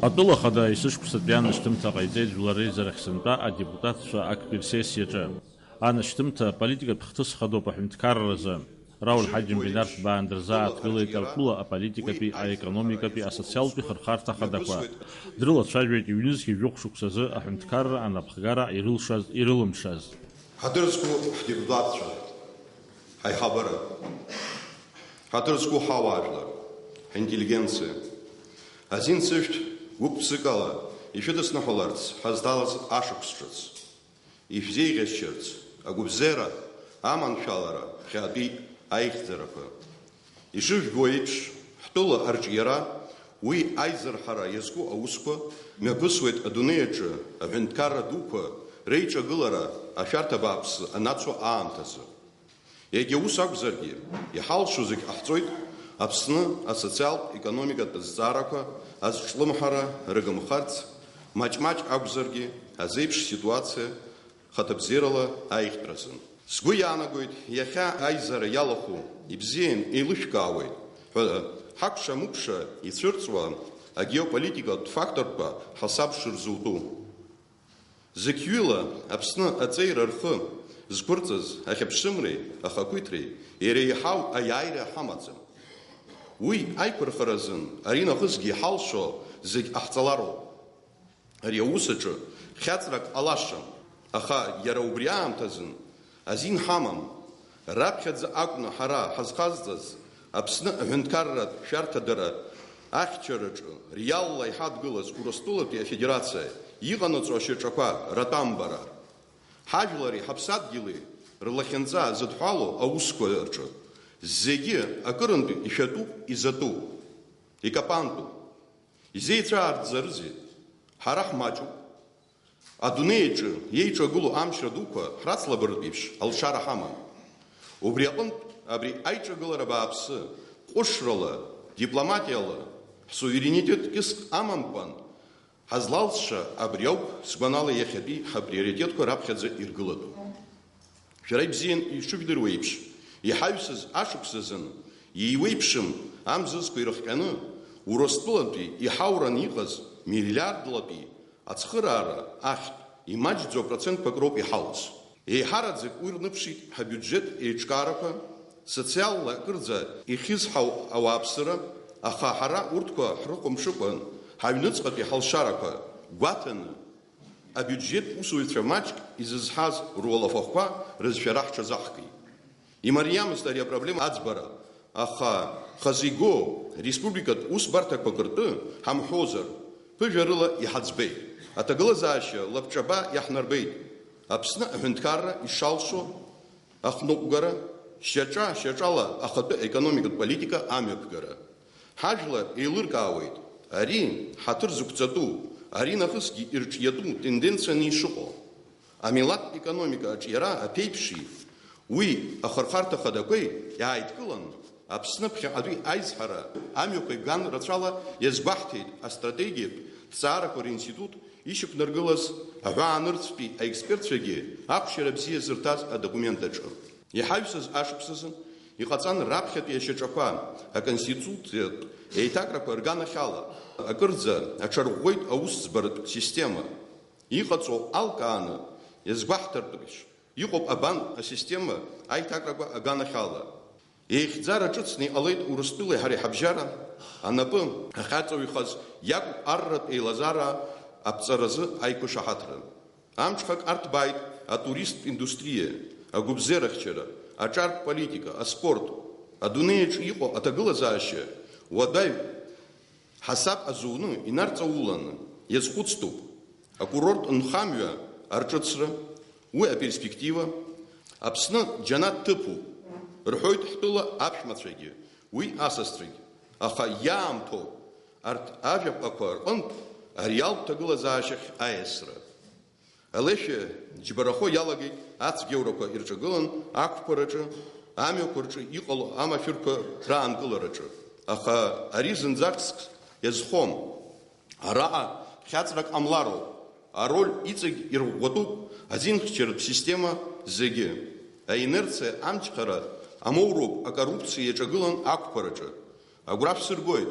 Атәыла хада ишышықәсатәи анашьҭымҭа ҟаиҵеит жәлар реизарахь сынтәа адепутатцәа актәи рсессиаҿы. Анашьҭымҭа аполитикатә хҭыс хадоуп аҳәынҭқарразы. Рауль Ҳаџьымбинарҭ баандырзааҭгылеит ртәыла аполитикатәи, аекономикатәи, асоциалтәи хырхарҭа хадақәа. Дрылацәажәеит иҩнызқьи жәохә шықәсазы аҳәынҭқарра анапхгара ирылымшаз. Ҳаҭырзқәа ҳдепутатцәа, ҳаиҳабыра, ҳаҭырзқәа ҳауаажәлар, ҳинтеллигенциа, азин-сышәҭ гәык-ԥсыкала ишәыдысныҳәаларц ҳазҭалаз ашықәс ҿыц, ишәзеиӷьасшьарц агәыбзеира, аманшәалара, хьаатәи аихьӡарақәа. Ишыжәбо еиԥш, ҳтәыла арҿиара, уи аизырҳара иазку аусқәа мҩаԥысуеит адунеи аҿы аҳәынҭқарра дуқәа реиҿагылара ашәарҭа бааԥсы анацу аамҭазы. Егьа ус акәзаргьы, иҳалшо зегь ҟаҳҵоит Аԥсны асоциалтә економикатә зҵаарақәа азҿлымҳара рыгымхарц, маҷ-маҷ акәзаргьы азеиԥш ситуациа хаҭабзиарала аихтәразын. Сгәы иаанагоит, иахьа аизара иалахәу ибзиан еилышәкаауеит ҳәа ҳакәша-мыкәша ицәырҵуа агеополитикатә факторқәа ҳасаб шырзутәу. Зықьҩыла Аԥсны аҵеира рхы зқәырҵаз ахьыԥшымреи ахақәиҭреи иреиҳау аиааира ҳамаӡам. Уи аиқәырхаразын ари нахысгьы иҳалшо зегь ҟаҳҵалароуп. Ари аус аҿы хьаҵрак ҟалашам, аха иара убри аамҭазын азин ҳамам. Раԥхьаӡа акәны ҳара ҳазхазҵаз Аԥсны аҳәынҭқарратә шәарҭадара ахьчараҿы реалла иҳадгылаз Урыстәылатәи афедерациа иҟанаҵо ашьаҿақәа ратәамбара, ҳажәлари ҳаԥсадгьыли рлахьынҵа зыдҳәалоу аусқәа рҿы зегьы акырынтә ишәатәуп, изатәуп, икапантуп. Изеицәаарӡарызеи? Ҳара ҳмаҷуп. Адунеи аҿы иеиҿагылоу амчра дуқәа ҳрацлабыртә еиԥш алшара ҳамам. Убри аҟнытә абри аиҿагылара бааԥсы ҟәышрала, дипломатиала, ҳсуверенитет кьыск амамкәан ҳазлалҵша абри ауп сгәанала иахьатәи ҳаприоритетқәа раԥхьаӡа иргылатәу. Шәара ибзиан ишыбдыруа еиԥш, иҳаҩсыз ашықәсазын иеиуеиԥшым амзызқәа ирыхҟьаны Урыстәылатәи иҳауран иҟаз миллиардлатәи ацхыраара ахьтә имаҷӡоу процентқәак роуп иҳауц. Еиҳараӡак уи рныԥшит ҳабиуџьет еиҿкаарақәа, социалла акырӡа ихьызҳау ауааԥсыра, аха ҳара урҭқәа ҳрыхәамԥшыкәан ҳаҩныҵҟатәи ҳалшарақәа гәаҭаны абиуџьет усуҩцәа маҷк изызҳаз руалафахәқәа рызшәара ҳҽазаҳкит. Имариамызт ари апроблема аӡбара, аха хазы игоу республикатә усбарҭақәак ртәы ҳамҳәозар, ԥыжәарыла иҳаӡбеит. Аҭагылазаашьа лабҿаба иаҳнарбеит. Аԥсны аҳәынҭқарра ишалшо ахныҟәгара, шьаҿа-шьаҿала ахатәы економикатә политика амҩаԥгара. Ҳажәлар еилыркаауеит, ари ҳаҭыр зықәҵатәу, ари нахысгьы ирҿиатәу тенденцианы ишыҟоу. Амилаҭтә економика аҿиара аԥеиԥши, уи ахырхарҭа хадақәеи иааидкылан, Аԥсны ԥхьаҟатәи аизҳара амҩақәа ган рацәала иазгәаҳҭеит астратегиатә ҭҵаарақәа ринститут ишьақәнаргылаз аҳәаанырцәтәи аекспертцәагьы ахәшьара бзиа зырҭаз адокумент аҿы. Иҳаҩсыз ашықәсазы иҟаҵан раԥхьатәи ашьаҿақәа аконституциатә еиҭакрақәа рганахьала акырӡа аҽарӷәӷәеит аусӡбаратә система. Иҟаҵо алкааны иазгәаҳҭартәыш иҟоуп абан асистема аиҭакрақәа аганахьала. Еихьӡара ҿыцны иҟалеит Урыстәылеи ҳареи ҳабжьара, анапы ахьаҵауҩхаз иакәуп арратә еилазара аԥҵаразы аиқәышаҳаҭра. Амҽхак арҭбааит атуристтә индустриа, агәыбзеирахьчара, аҿартә политика, аспорт, адунеи аҿы иҟоу аҭагылазаашьа уадаҩ ҳасаб азуны инарҵауланы иазхәыцтәуп акурорт нхамҩа арҿыцра, уи аперспектива, Аԥсны џьанаҭ ҭыԥуп, рҳәоит ҳтәыла аԥшәмацәагьы, уи асасцәагьы, аха иаамҭоуп арҭ ажәаԥҟақәа рҟынтә ареалтә ҭагылазаашьахь аиасра. Алешәа џьбарахо иалагеит ацәгьоурақәа ирҿагылан ақәԥараҿы, амҩақәа рҿы иҟало амашәырқәа раанкылараҿы. Аха ари зынӡаск иазхом. Араҟа хьаҵрак ҟамлароуп. Ароль иҵегь ирӷәӷәатәуп азинхьчаратә система зегьы. Аинерциа амчхара амоуроуп акоррупциа иаҿагылан ақәԥараҿы. Агәра шәсыргоит,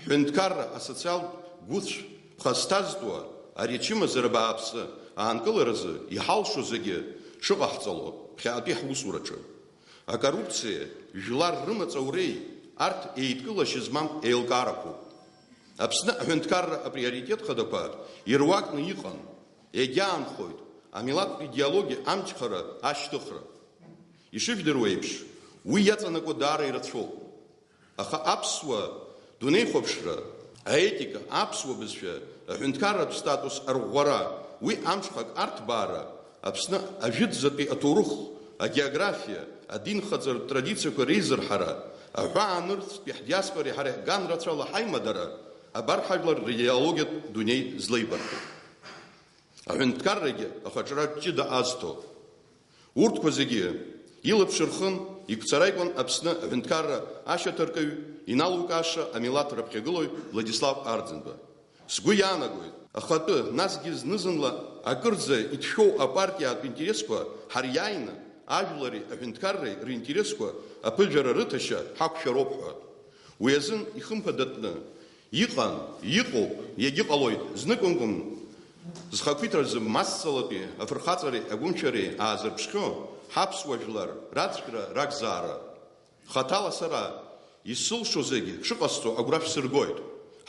ҳәынҭқарра асоциалтә гәыцә ԥхасҭазтәуа ари ачымазара бааԥсы аанкыларазы иҳалшо зегьы шыҟаҳҵало ԥхьаатәи ҳусураҿы. Акоррупциа, жәлар рымаҵуреи арҭ еидкылашьа змам еилкаарақәоуп. Аԥсны аҳәынҭқарра априоритет хадақәа ируакны иҟан, егьаанхоит амилаҭтә идеологиа амчхара ашьҭыхра. Ишыжәдыруа еиԥш, уи иаҵанакуа даара ирацәоуп. Аха аԥсуа дунеихәаԥшра, аетика, аԥсуа бызшәа, аҳәынҭқарратә статус арӷәӷәара, уи амҽхак арҭбаара, Аԥсны ажәытәӡатәи аҭоурых, агеографиа, адинхаҵаратә традициақәа реизырҳара, аҳәаанырцәтәи ҳдиаспореи ҳареи ганрацәала ҳаимадара, абар ҳажәлар реидеологиатә дунеи злеибаркуп. Аҳәынҭқаррагьы ахаҿра ҷыда азҭо. Урҭқәа зегьы илаԥш рхын иқәцара икәын Аԥсны аҳәынҭқарра ашьаҭаркаҩ иналукааша амилаҭ раԥхьагылоҩ Владислав Ардзынба. Сгәы иаанагоит, ахатәы, насгьы зны-зынла акырӡа иҭшәоу апартиаатә интересқәа ҳариааины ажәлари аҳәынҭқарреи ринтересқәа аԥыжәара рыҭашьа ҳақәшәароуп ҳәа. Уи азын ихымԥадатәны иҟан, иҟоуп, иагьыҟалоит зныкымкәын зхақәиҭразы массалатәи афырхаҵареи агәымчареи аазырԥшхьо ҳаԥсуа жәлар рацәкра ракзаара. Хаҭала сара исылшо зегьы шыҟасҵо агәра шәсыргоит.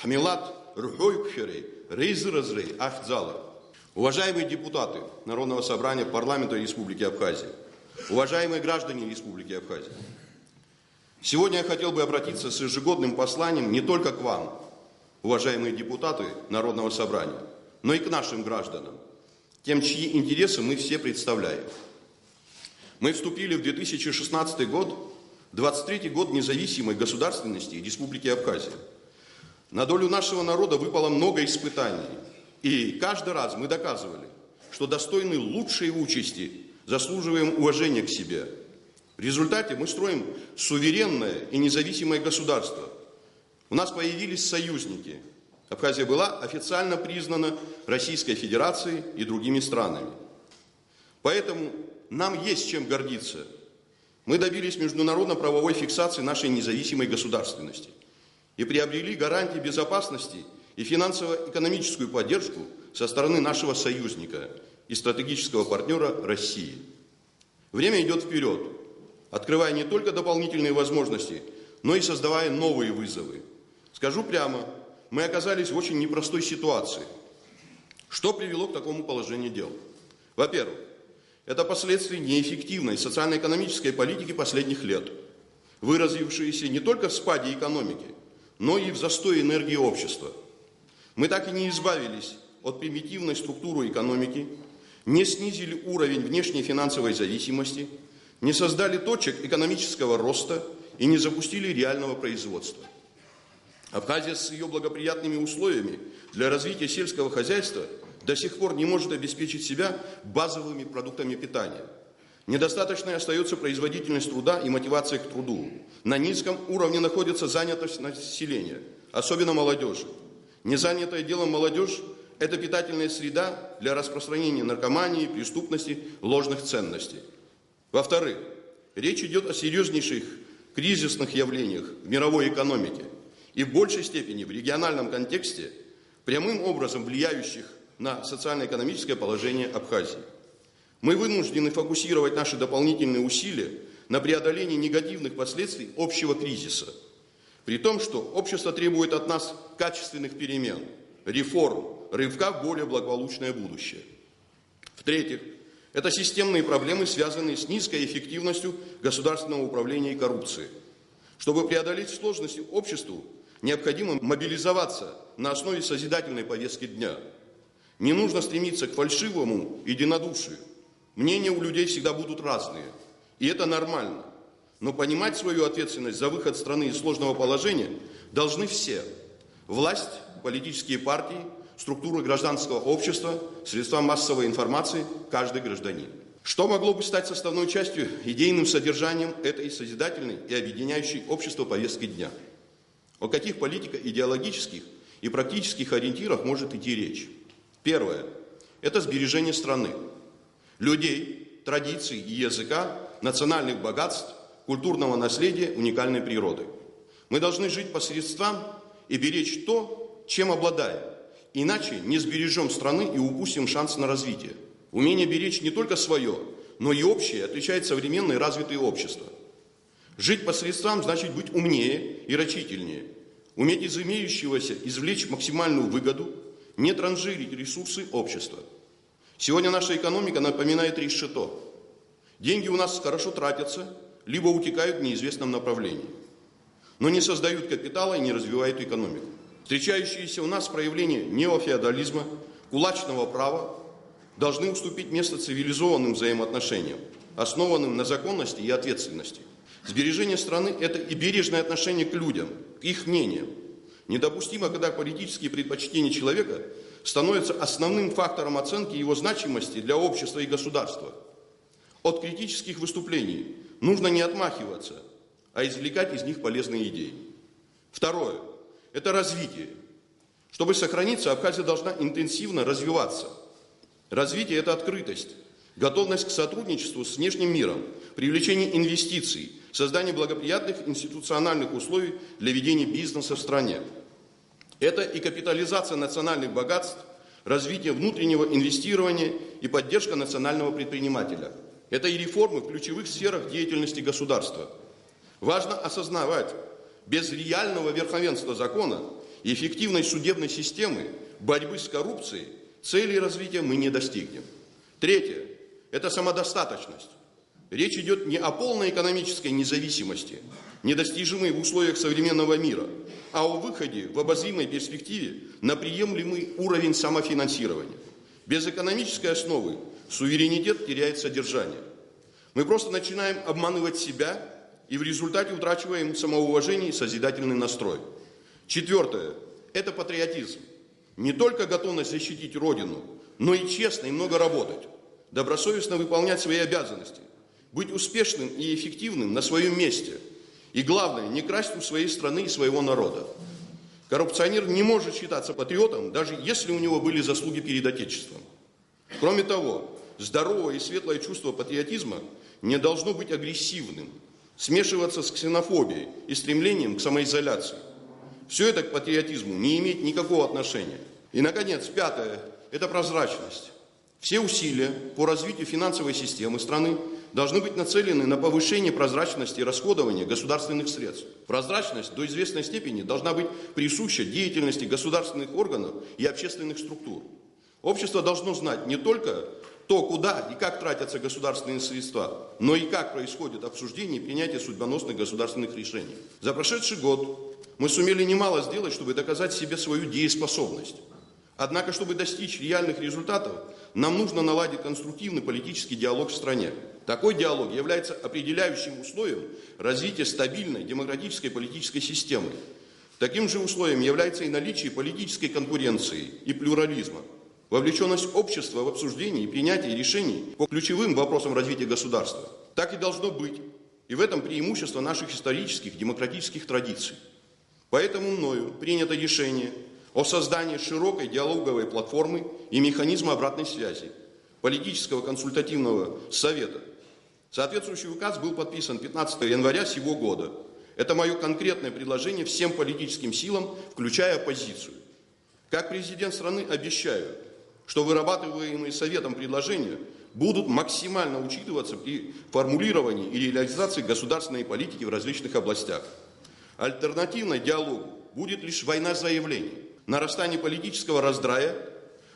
Ҳмилаҭ рҳәоиқәшәареи реизыразреи ахьӡала. Уважаемые депутаты Народного собрания парламента Республики Абхазия, уважаемые граждане Республики Абхазия, сегодня я хотел бы обратиться с ежегодным посланием не только к вам, уважаемые депутаты Народного собрания, но и к нашим гражданам, тем, чьи интересы мы все представляем. Мы вступили в 2016 год, 23-й год независимой государственности Республики Абхазия. На долю нашего народа выпало много испытаний, и каждый раз мы доказывали, что достойны лучшей участи, заслуживаем уважения к себе. В результате мы строим суверенное и независимое государство. У нас появились союзники. Абхазия была официально признана Российской Федерацией и другими странами. Поэтому нам есть чем гордиться. Мы добились международно-правовой фиксации нашей независимой государственности и приобрели гарантии безопасности и финансово-экономическую поддержку со стороны нашего союзника и стратегического партнера России. Время идет вперед, открывая не только дополнительные возможности, но и создавая новые вызовы. Скажу прямо, мы оказались в очень непростой ситуации. Что привело к такому положению дел? Во-первых, это последствия неэффективной социально-экономической политики последних лет, выразившиеся не только в спаде экономики, но и в застое энергии общества. Мы так и не избавились от примитивной структуры экономики, не снизили уровень внешней финансовой зависимости, не создали точек экономического роста и не запустили реального производства. Абхазия с ее благоприятными условиями для развития сельского хозяйства до сих пор не может обеспечить себя базовыми продуктами питания. Недостаточной остается производительность труда и мотивация к труду. На низком уровне находится занятость населения, особенно молодежи. Незанятая делом молодежь – это питательная среда для распространения наркомании, преступности, ложных ценностей. Во-вторых, речь идет о серьезнейших кризисных явлениях в мировой экономике и в большей степени в региональном контексте, прямым образом влияющих на социально-экономическое положение Абхазии. Мы вынуждены фокусировать наши дополнительные усилия на преодолении негативных последствий общего кризиса, при том, что общество требует от нас качественных перемен, реформ, рывка в более благополучное будущее. В-третьих, это системные проблемы, связанные с низкой эффективностью государственного управления и коррупции. Чтобы преодолеть сложности обществу, необходимо мобилизоваться на основе созидательной повестки дня. Не нужно стремиться к фальшивому единодушию. Мнения у людей всегда будут разные, и это нормально. Но понимать свою ответственность за выход страны из сложного положения должны все. Власть, политические партии, структуры гражданского общества, средства массовой информации, каждый гражданин. Что могло бы стать составной частью, идейным содержанием этой созидательной и объединяющей общество повестки дня? О каких политико-идеологических и практических ориентирах может идти речь? Первое – это сбережение страны, людей, традиций и языка, национальных богатств, культурного наследия, уникальной природы. Мы должны жить по средствам и беречь то, чем обладаем, Иначе не сбережем страны и упустим шанс на развитие. Умение беречь не только свое, но и общее отличает современное развитое общество. Жить по средствам значит быть умнее и рачительнее. Уметь из имеющегося извлечь максимальную выгоду, не транжирить ресурсы общества. Сегодня наша экономика напоминает решето. Деньги у нас хорошо тратятся, либо утекают в неизвестном направлении. Но не создают капитала и не развивают экономику. Встречающиеся у нас проявления неофеодализма, кулачного права должны уступить место цивилизованным взаимоотношениям, основанным на законности и ответственности. Сбережение страны – это и бережное отношение к людям, к их мнениям. Недопустимо, когда политические предпочтения человека становятся основным фактором оценки его значимости для общества и государства. От критических выступлений нужно не отмахиваться, а извлекать из них полезные идеи. Второе – это развитие. Чтобы сохраниться, Абхазия должна интенсивно развиваться. Развитие – это открытость, готовность к сотрудничеству с внешним миром, привлечение инвестиций, создание благоприятных институциональных условий для ведения бизнеса в стране. Это и капитализация национальных богатств, развитие внутреннего инвестирования и поддержка национального предпринимателя. Это и реформы в ключевых сферах деятельности государства. Важно осознавать, без реального верховенства закона и эффективной судебной системы борьбы с коррупцией целей развития мы не достигнем. Третье – это самодостаточность. Речь идет не о полной экономической независимости, недостижимой в условиях современного мира, а о выходе в обозримой перспективе на приемлемый уровень самофинансирования. Без экономической основы суверенитет теряет содержание. Мы просто начинаем обманывать себя и в результате утрачиваем самоуважение и созидательный настрой. Четвертое – это патриотизм. Не только готовность защитить Родину, но и честно и много работать, добросовестно выполнять свои обязанности, быть успешным и эффективным на своем месте. И главное, не красть у своей страны и своего народа. Коррупционер не может считаться патриотом, даже если у него были заслуги перед Отечеством. Кроме того, здоровое и светлое чувство патриотизма не должно быть агрессивным, смешиваться с ксенофобией и стремлением к самоизоляции. Все это к патриотизму не имеет никакого отношения. И, наконец, пятое – это прозрачность. Все усилия по развитию финансовой системы страны должны быть нацелены на повышение прозрачности расходования государственных средств. Прозрачность до известной степени должна быть присуща деятельности государственных органов и общественных структур. Общество должно знать не только то, куда и как тратятся государственные средства, но и как происходит обсуждение и принятие судьбоносных государственных решений. За прошедший год мы сумели немало сделать, чтобы доказать себе свою дееспособность. Однако, чтобы достичь реальных результатов, нам нужно наладить конструктивный политический диалог в стране. Такой диалог является определяющим условием развития стабильной демократической политической системы. Таким же условием является и наличие политической конкуренции и плюрализма, вовлеченность общества в обсуждение и принятие решений по ключевым вопросам развития государства. Так и должно быть, и в этом преимущество наших исторических демократических традиций. Поэтому мною принято решение о создании широкой диалоговой платформы и механизма обратной связи, политического консультативного совета. Соответствующий указ был подписан 15 января сего года. Это мое конкретное предложение всем политическим силам, включая оппозицию. Как президент страны обещаю, что вырабатываемые Советом предложения будут максимально учитываться при формулировании и реализации государственной политики в различных областях. Альтернативной диалогу будет лишь война заявлений, нарастание политического раздрая,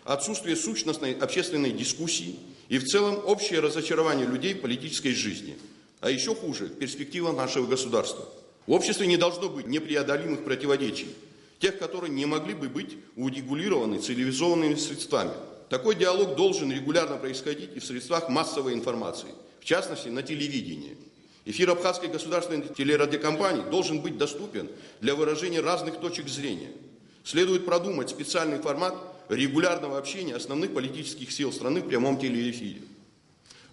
отсутствие сущностной общественной дискуссии и в целом общее разочарование людей в политической жизни. А еще хуже – перспектива нашего государства. В обществе не должно быть непреодолимых противоречий, тех, которые не могли бы быть урегулированы цивилизованными средствами. Такой диалог должен регулярно происходить и в средствах массовой информации, в частности на телевидении. Эфир Абхазской государственной телерадиокомпании должен быть доступен для выражения разных точек зрения. Следует продумать специальный формат регулярного общения основных политических сил страны в прямом телеэфире.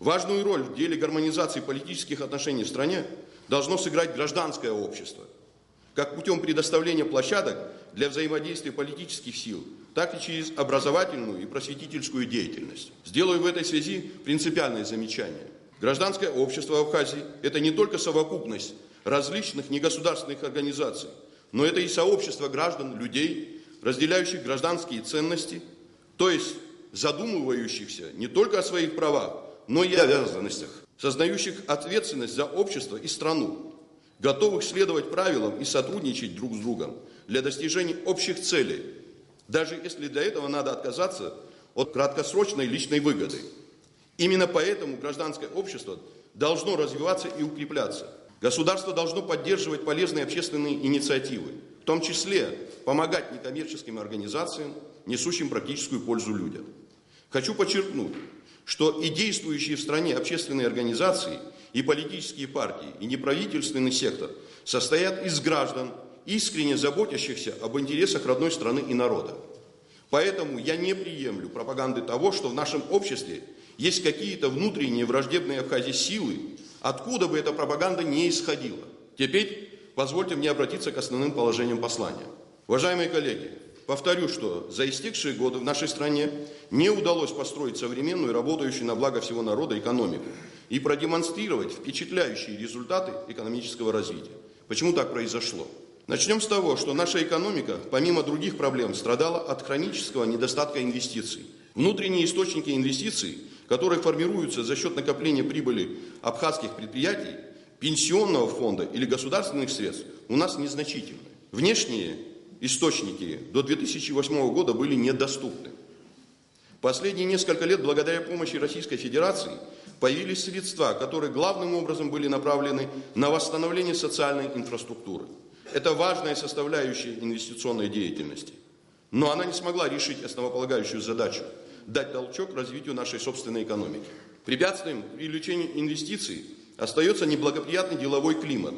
Важную роль в деле гармонизации политических отношений в стране должно сыграть гражданское общество, как путем предоставления площадок для взаимодействия политических сил, так и через образовательную и просветительскую деятельность. Сделаю в этой связи принципиальное замечание. Гражданское общество Абхазии – это не только совокупность различных негосударственных организаций, но это и сообщество граждан, людей, разделяющих гражданские ценности, то есть задумывающихся не только о своих правах, но и обязанностях, сознающих ответственность за общество и страну, готовых следовать правилам и сотрудничать друг с другом для достижения общих целей, даже если для этого надо отказаться от краткосрочной личной выгоды. Именно поэтому гражданское общество должно развиваться и укрепляться. Государство должно поддерживать полезные общественные инициативы, в том числе помогать некоммерческим организациям, несущим практическую пользу людям. Хочу подчеркнуть, что и действующие в стране общественные организации, и политические партии, и неправительственный сектор состоят из граждан, искренне заботящихся об интересах родной страны и народа. Поэтому я не приемлю пропаганды того, что в нашем обществе есть какие-то внутренние враждебные Абхазии силы, откуда бы эта пропаганда не исходила. Теперь позвольте мне обратиться к основным положениям послания. Уважаемые коллеги, повторю, что за истекшие годы в нашей стране не удалось построить современную и работающую на благо всего народа экономику и продемонстрировать впечатляющие результаты экономического развития. Почему так произошло? Начнем с того, что наша экономика, помимо других проблем, страдала от хронического недостатка инвестиций. Внутренние источники инвестиций, которые формируются за счет накопления прибыли абхазских предприятий, пенсионного фонда или государственных средств, у нас незначительны. Внешние источники до 2008 года были недоступны. Последние несколько лет, благодаря помощи Российской Федерации, появились средства, которые главным образом были направлены на восстановление социальной инфраструктуры. Это важная составляющая инвестиционной деятельности. Но она не смогла решить основополагающую задачу – дать толчок развитию нашей собственной экономики. Препятствием к привлечению инвестиций остается неблагоприятный деловой климат.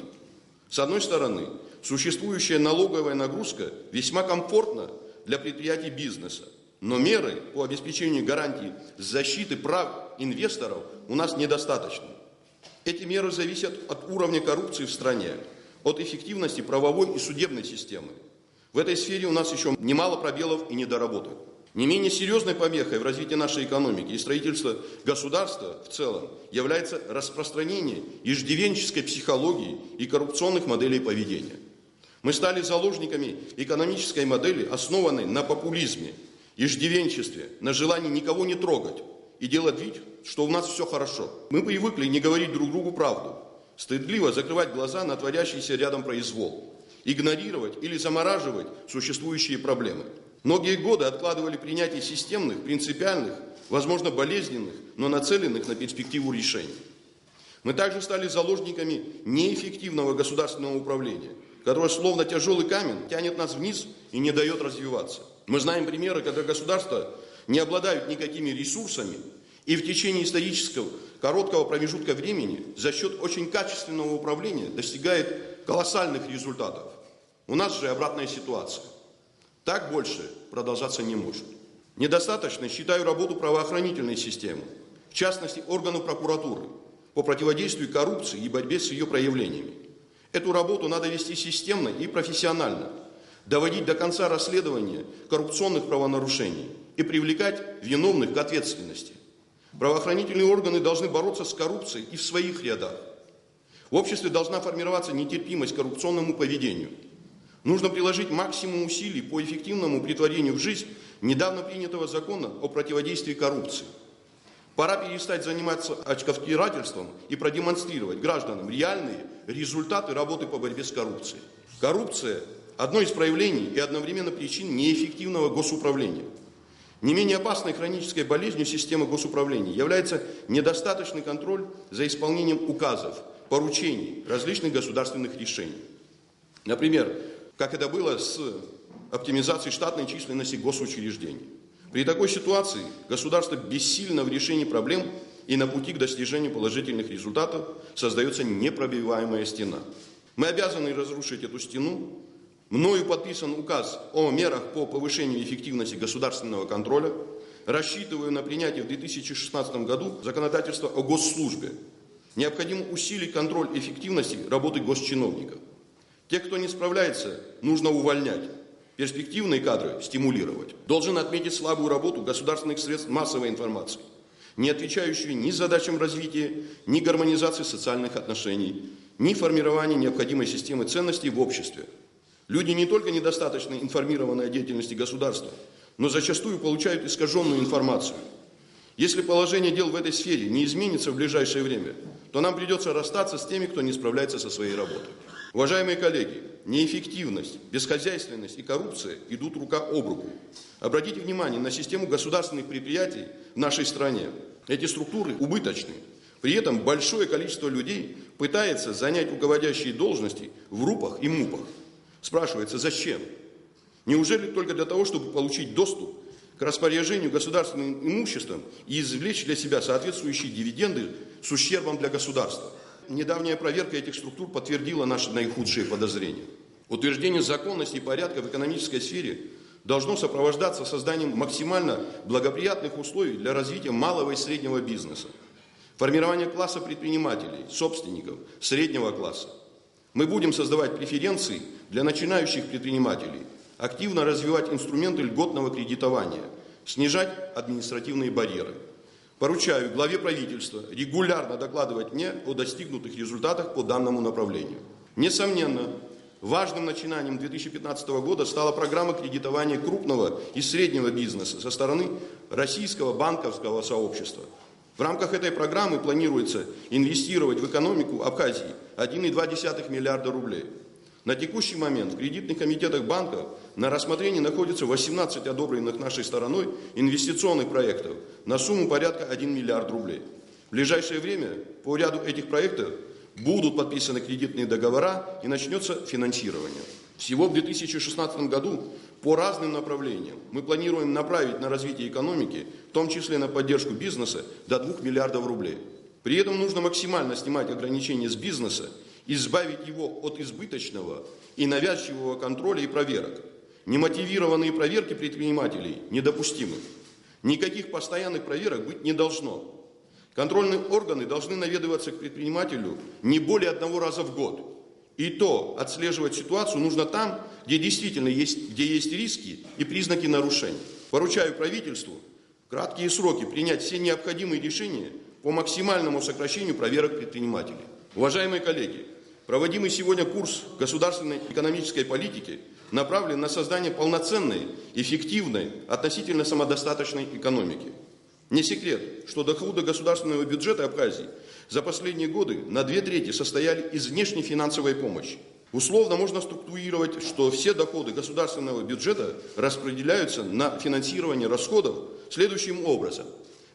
С одной стороны, существующая налоговая нагрузка весьма комфортна для предприятий бизнеса, но меры по обеспечению гарантий защиты прав инвесторов у нас недостаточны. Эти меры зависят от уровня коррупции в стране, от эффективности правовой и судебной системы. В этой сфере у нас еще немало пробелов и недоработок. Не менее серьезной помехой в развитии нашей экономики и строительства государства в целом является распространение иждивенческой психологии и коррупционных моделей поведения. Мы стали заложниками экономической модели, основанной на популизме, иждивенчестве, на желании никого не трогать и делать вид, что у нас все хорошо. Мы привыкли не говорить друг другу правду, стыдливо закрывать глаза на творящийся рядом произвол, игнорировать или замораживать существующие проблемы. Многие годы откладывали принятие системных, принципиальных, возможно, болезненных, но нацеленных на перспективу решений. Мы также стали заложниками неэффективного государственного управления, которое словно тяжелый камень тянет нас вниз и не дает развиваться. Мы знаем примеры, когда государства не обладают никакими ресурсами и в течение исторического короткого промежутка времени за счет очень качественного управления достигает колоссальных результатов. У нас же обратная ситуация. Так больше продолжаться не может. Недостаточно считаю работу правоохранительной системы, в частности органов прокуратуры, по противодействию коррупции и борьбе с ее проявлениями. Эту работу надо вести системно и профессионально, доводить до конца расследования коррупционных правонарушений и привлекать виновных к ответственности. Правоохранительные органы должны бороться с коррупцией и в своих рядах. В обществе должна формироваться нетерпимость к коррупционному поведению. Нужно приложить максимум усилий по эффективному претворению в жизнь недавно принятого закона о противодействии коррупции. Пора перестать заниматься очковтирательством и продемонстрировать гражданам реальные результаты работы по борьбе с коррупцией. Коррупция – одно из проявлений и одновременно причин неэффективного госуправления. Не менее опасной хронической болезнью системы госуправления является недостаточный контроль за исполнением указов, поручений, различных государственных решений. Например, как это было с оптимизацией штатной численности госучреждений. При такой ситуации государство бессильно в решении проблем и на пути к достижению положительных результатов создается непробиваемая стена. Мы обязаны разрушить эту стену. Мною подписан указ о мерах по повышению эффективности государственного контроля. Рассчитываю на принятие в 2016 году законодательства о госслужбе. Необходимо усилить контроль эффективности работы госчиновников. Тех, кто не справляется, нужно увольнять. Перспективные кадры стимулировать. Должен отметить слабую работу государственных средств массовой информации, не отвечающую ни задачам развития, ни гармонизации социальных отношений, ни формированию необходимой системы ценностей в обществе. Люди не только недостаточно информированы о деятельности государства, но зачастую получают искаженную информацию. Если положение дел в этой сфере не изменится в ближайшее время, то нам придется расстаться с теми, кто не справляется со своей работой. Уважаемые коллеги, неэффективность, бесхозяйственность и коррупция идут рука об руку. Обратите внимание на систему государственных предприятий в нашей стране. Эти структуры убыточны. При этом большое количество людей пытается занять руководящие должности в РУПах и МУПах. Спрашивается, зачем? Неужели только для того, чтобы получить доступ к распоряжению государственным имуществом и извлечь для себя соответствующие дивиденды с ущербом для государства? Недавняя проверка этих структур подтвердила наши наихудшие подозрения. Утверждение законности и порядка в экономической сфере должно сопровождаться созданием максимально благоприятных условий для развития малого и среднего бизнеса, формирование класса предпринимателей, собственников, среднего класса. Мы будем создавать преференции для начинающих предпринимателей, активно развивать инструменты льготного кредитования, снижать административные барьеры. Поручаю главе правительства регулярно докладывать мне о достигнутых результатах по данному направлению. Несомненно, важным начинанием 2015 года стала программа кредитования крупного и среднего бизнеса со стороны российского банковского сообщества. В рамках этой программы планируется инвестировать в экономику Абхазии 1,2 миллиарда рублей. На текущий момент в кредитных комитетах банков на рассмотрении находится 18 одобренных нашей стороной инвестиционных проектов на сумму порядка 1 миллиард рублей. В ближайшее время по ряду этих проектов будут подписаны кредитные договора и начнется финансирование. Всего в 2016 году по разным направлениям мы планируем направить на развитие экономики, в том числе на поддержку бизнеса, до 2 миллиардов рублей. При этом нужно максимально снимать ограничения с бизнеса, избавить его от избыточного и навязчивого контроля и проверок. Немотивированные проверки предпринимателей недопустимы. Никаких постоянных проверок быть не должно. Контрольные органы должны наведываться к предпринимателю не более 1 раза в год. И то отслеживать ситуацию нужно там, где действительно есть риски и признаки нарушений. Поручаю правительству в краткие сроки принять все необходимые решения по максимальному сокращению проверок предпринимателей. Уважаемые коллеги, проводимый сегодня курс государственной экономической политики направлен на создание полноценной, эффективной, относительно самодостаточной экономики. Не секрет, что доходы государственного бюджета Абхазии за последние годы на 2/3 состояли из внешней финансовой помощи. Условно можно структурировать, что все доходы государственного бюджета распределяются на финансирование расходов следующим образом.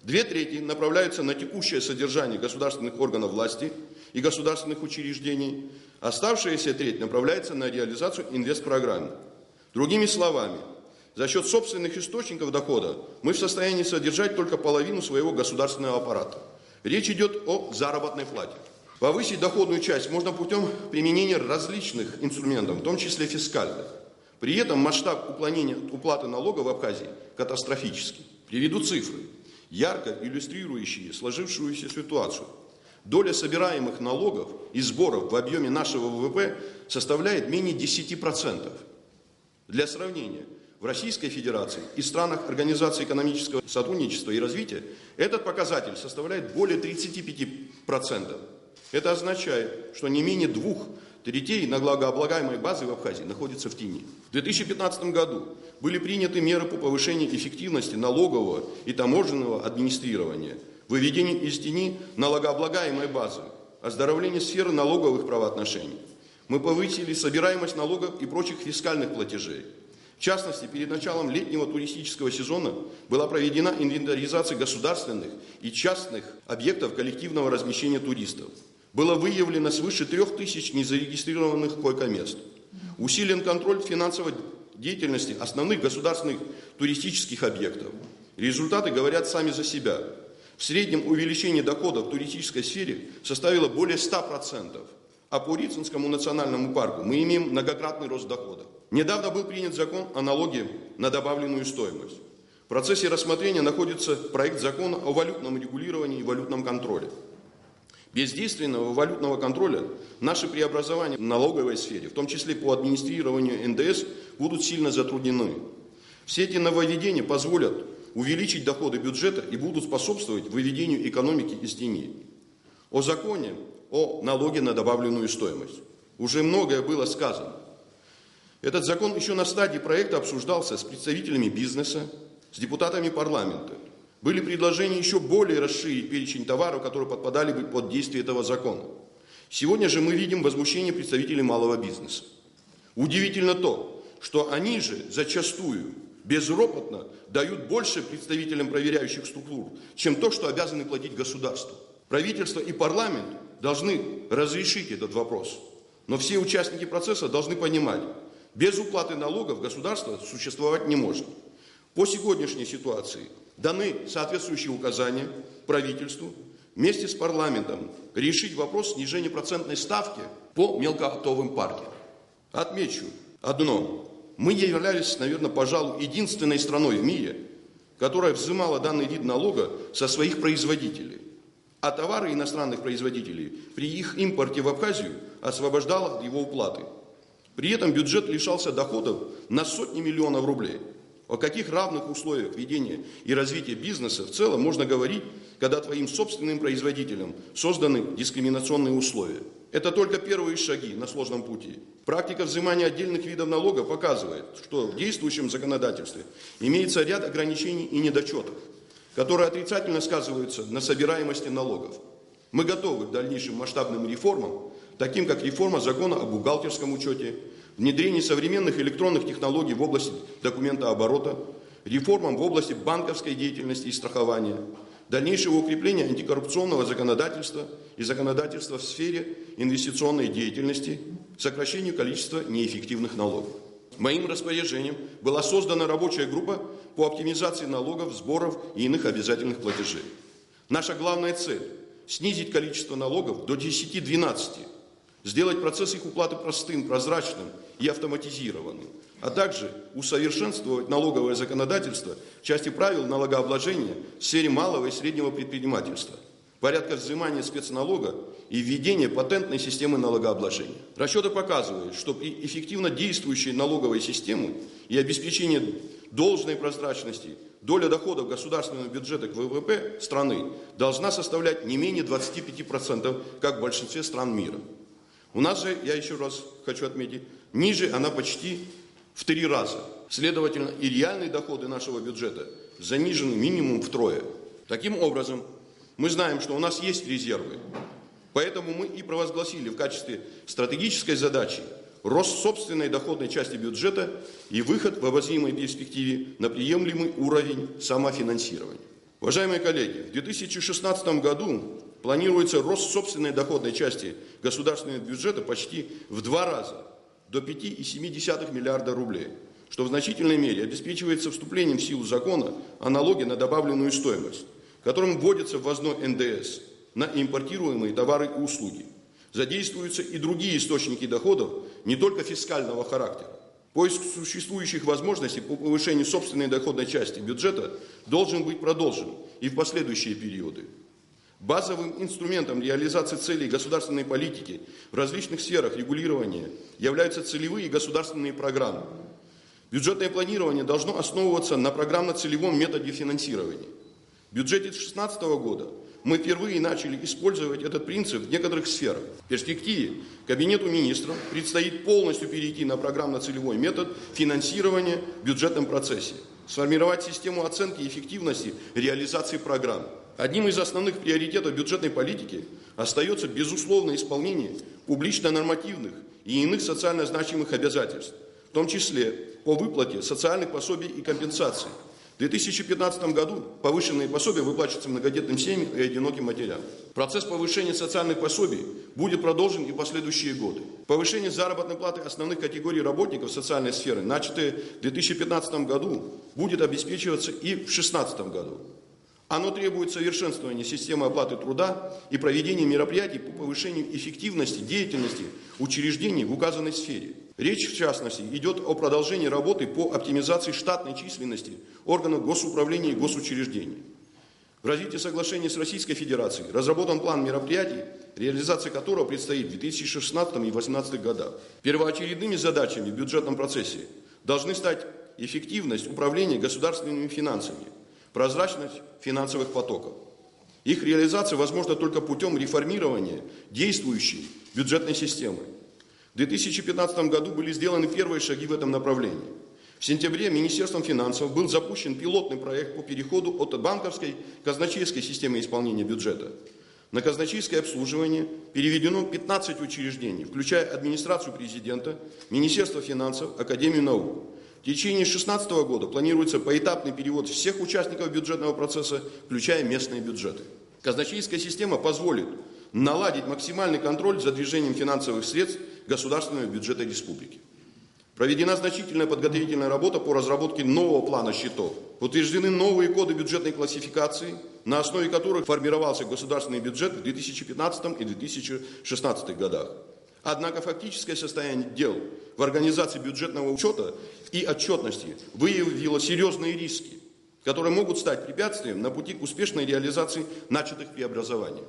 2/3 направляются на текущее содержание государственных органов власти и государственных учреждений, оставшаяся треть направляется на реализацию инвестпрограмм. Другими словами, за счет собственных источников дохода мы в состоянии содержать только половину своего государственного аппарата. Речь идет о заработной плате. Повысить доходную часть можно путем применения различных инструментов, в том числе фискальных. При этом масштаб уклонения от уплаты налогов в Абхазии катастрофический. Приведу цифры, ярко иллюстрирующие сложившуюся ситуацию. Доля собираемых налогов и сборов в объеме нашего ВВП составляет менее 10%. Для сравнения, в Российской Федерации и странах Организации экономического сотрудничества и развития этот показатель составляет более 35%. Это означает, что не менее 2/3 налогооблагаемой базы в Абхазии находится в тени. В 2015 году были приняты меры по повышению эффективности налогового и таможенного администрирования, выведению из тени налогооблагаемой базы, оздоровлению сферы налоговых правоотношений. Мы повысили собираемость налогов и прочих фискальных платежей. В частности, перед началом летнего туристического сезона была проведена инвентаризация государственных и частных объектов коллективного размещения туристов. Было выявлено свыше 3000 незарегистрированных койко-мест. Усилен контроль финансовой деятельности основных государственных туристических объектов. Результаты говорят сами за себя. В среднем увеличение доходов в туристической сфере составило более 100%. А по Рицинскому национальному парку мы имеем многократный рост дохода. Недавно был принят закон о налоге на добавленную стоимость. В процессе рассмотрения находится проект закона о валютном регулировании и валютном контроле. Без действенного валютного контроля наши преобразования в налоговой сфере, в том числе по администрированию НДС, будут сильно затруднены. Все эти нововведения позволят увеличить доходы бюджета и будут способствовать выведению экономики из тени. О законе о налоге на добавленную стоимость уже многое было сказано. Этот закон еще на стадии проекта обсуждался с представителями бизнеса, с депутатами парламента. Были предложения еще более расширить перечень товаров, которые подпадали бы под действие этого закона. Сегодня же мы видим возмущение представителей малого бизнеса. Удивительно то, что они же зачастую безропотно дают больше представителям проверяющих структур, чем то, что обязаны платить государству. Правительство и парламент должны разрешить этот вопрос. Но все участники процесса должны понимать, без уплаты налогов государство существовать не может. По сегодняшней ситуации даны соответствующие указания правительству вместе с парламентом решить вопрос снижения процентной ставки по мелкооптовым партиям. Отмечу одно. Мы являлись, наверное, пожалуй, единственной страной в мире, которая взимала данный вид налога со своих производителей, а товары иностранных производителей при их импорте в Абхазию освобождала от его уплаты. При этом бюджет лишался доходов на сотни миллионов рублей. О каких равных условиях ведения и развития бизнеса в целом можно говорить, когда твоим собственным производителям созданы дискриминационные условия? Это только первые шаги на сложном пути. Практика взимания отдельных видов налога показывает, что в действующем законодательстве имеется ряд ограничений и недочетов, которые отрицательно сказываются на собираемости налогов. Мы готовы к дальнейшим масштабным реформам, таким как реформа закона о бухгалтерском учете, внедрение современных электронных технологий в области документооборота, реформам в области банковской деятельности и страхования, дальнейшего укрепления антикоррупционного законодательства и законодательства в сфере инвестиционной деятельности, сокращению количества неэффективных налогов. Моим распоряжением была создана рабочая группа по оптимизации налогов, сборов и иных обязательных платежей. Наша главная цель – снизить количество налогов до 10-12, сделать процесс их уплаты простым, прозрачным и автоматизированным, а также усовершенствовать налоговое законодательство в части правил налогообложения в сфере малого и среднего предпринимательства, порядка взимания спецналога и введения патентной системы налогообложения. Расчеты показывают, что при эффективно действующей налоговой системе и обеспечении должной прозрачности доля доходов государственного бюджета к ВВП страны должна составлять не менее 25%, как в большинстве стран мира. У нас же, я еще раз хочу отметить, ниже она почти в 3 раза. Следовательно, и реальные доходы нашего бюджета занижены минимум втрое. Таким образом, мы знаем, что у нас есть резервы. Поэтому мы и провозгласили в качестве стратегической задачи рост собственной доходной части бюджета и выход в обозримой перспективе на приемлемый уровень самофинансирования. Уважаемые коллеги, в 2016 году планируется рост собственной доходной части государственного бюджета почти в 2 раза, до 5,7 миллиарда рублей, что в значительной мере обеспечивается вступлением в силу закона о налоге на добавленную стоимость, которым вводится ввозной НДС на импортируемые товары и услуги. Задействуются и другие источники доходов, не только фискального характера. Поиск существующих возможностей по повышению собственной доходной части бюджета должен быть продолжен и в последующие периоды. Базовым инструментом реализации целей государственной политики в различных сферах регулирования являются целевые государственные программы. Бюджетное планирование должно основываться на программно-целевом методе финансирования. В бюджете 2016 года мы впервые начали использовать этот принцип в некоторых сферах. В перспективе Кабинету министров предстоит полностью перейти на программно-целевой метод финансирования в бюджетном процессе, сформировать систему оценки эффективности реализации программ. Одним из основных приоритетов бюджетной политики остается безусловное исполнение публично-нормативных и иных социально значимых обязательств, в том числе по выплате социальных пособий и компенсаций. В 2015 году повышенные пособия выплачиваются многодетным семьям и одиноким матерям. Процесс повышения социальных пособий будет продолжен и в последующие годы. Повышение заработной платы основных категорий работников социальной сферы, начатое в 2015 году, будет обеспечиваться и в 2016 году. Оно требует совершенствования системы оплаты труда и проведения мероприятий по повышению эффективности деятельности учреждений в указанной сфере. Речь, в частности, идет о продолжении работы по оптимизации штатной численности органов госуправления и госучреждений. В развитии соглашения с Российской Федерацией разработан план мероприятий, реализация которого предстоит в 2016 и 2018 годах. Первоочередными задачами в бюджетном процессе должны стать эффективность управления государственными финансами, прозрачность финансовых потоков. Их реализация возможна только путем реформирования действующей бюджетной системы. В 2015 году были сделаны первые шаги в этом направлении. В сентябре Министерством финансов был запущен пилотный проект по переходу от банковской к казначейской системе исполнения бюджета. На казначейское обслуживание переведено 15 учреждений, включая администрацию президента, Министерство финансов, Академию наук. В течение 2016 года планируется поэтапный перевод всех участников бюджетного процесса, включая местные бюджеты. Казначейская система позволит наладить максимальный контроль за движением финансовых средств государственного бюджета республики. Проведена значительная подготовительная работа по разработке нового плана счетов. Утверждены новые коды бюджетной классификации, на основе которых формировался государственный бюджет в 2015 и 2016 годах. Однако фактическое состояние дел в организации бюджетного учета и отчетности выявило серьезные риски, которые могут стать препятствием на пути к успешной реализации начатых преобразований.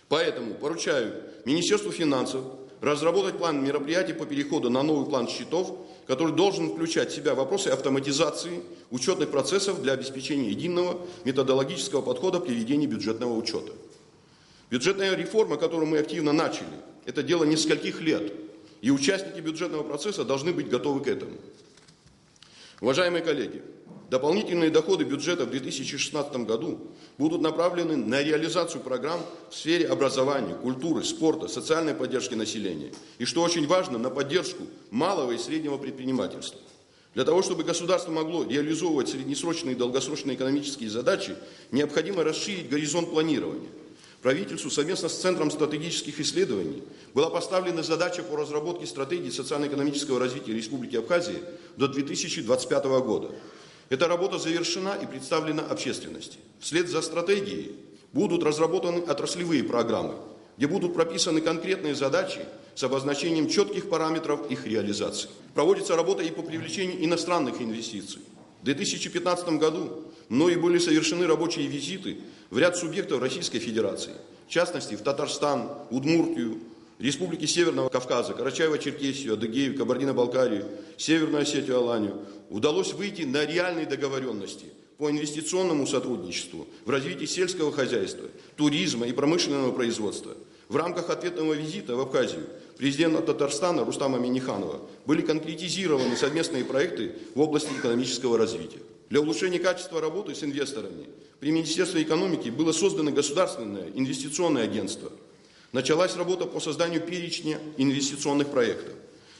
Поэтому поручаю Министерству финансов разработать план мероприятий по переходу на новый план счетов, который должен включать в себя вопросы автоматизации учетных процессов для обеспечения единого методологического подхода при ведении бюджетного учета. Бюджетная реформа, которую мы активно начали, это дело нескольких лет, и участники бюджетного процесса должны быть готовы к этому. Уважаемые коллеги, дополнительные доходы бюджета в 2016 году будут направлены на реализацию программ в сфере образования, культуры, спорта, социальной поддержки населения и, что очень важно, на поддержку малого и среднего предпринимательства. Для того, чтобы государство могло реализовывать среднесрочные и долгосрочные экономические задачи, необходимо расширить горизонт планирования. Правительству совместно с Центром стратегических исследований была поставлена задача по разработке стратегии социально-экономического развития Республики Абхазия до 2025 года. Эта работа завершена и представлена общественности. Вслед за стратегией будут разработаны отраслевые программы, где будут прописаны конкретные задачи с обозначением четких параметров их реализации. Проводится работа и по привлечению иностранных инвестиций. В 2015 году мною были совершены рабочие визиты в ряд субъектов Российской Федерации, в частности в Татарстан, Удмуртию, Республики Северного Кавказа, Карачаево-Черкесию, Адыгею, Кабардино-Балкарию, Северную Осетию, Аланию. Удалось выйти на реальные договоренности по инвестиционному сотрудничеству в развитии сельского хозяйства, туризма и промышленного производства. В рамках ответного визита в Абхазию президента Татарстана Рустама Минниханова были конкретизированы совместные проекты в области экономического развития. Для улучшения качества работы с инвесторами при Министерстве экономики было создано государственное инвестиционное агентство. Началась работа по созданию перечня инвестиционных проектов.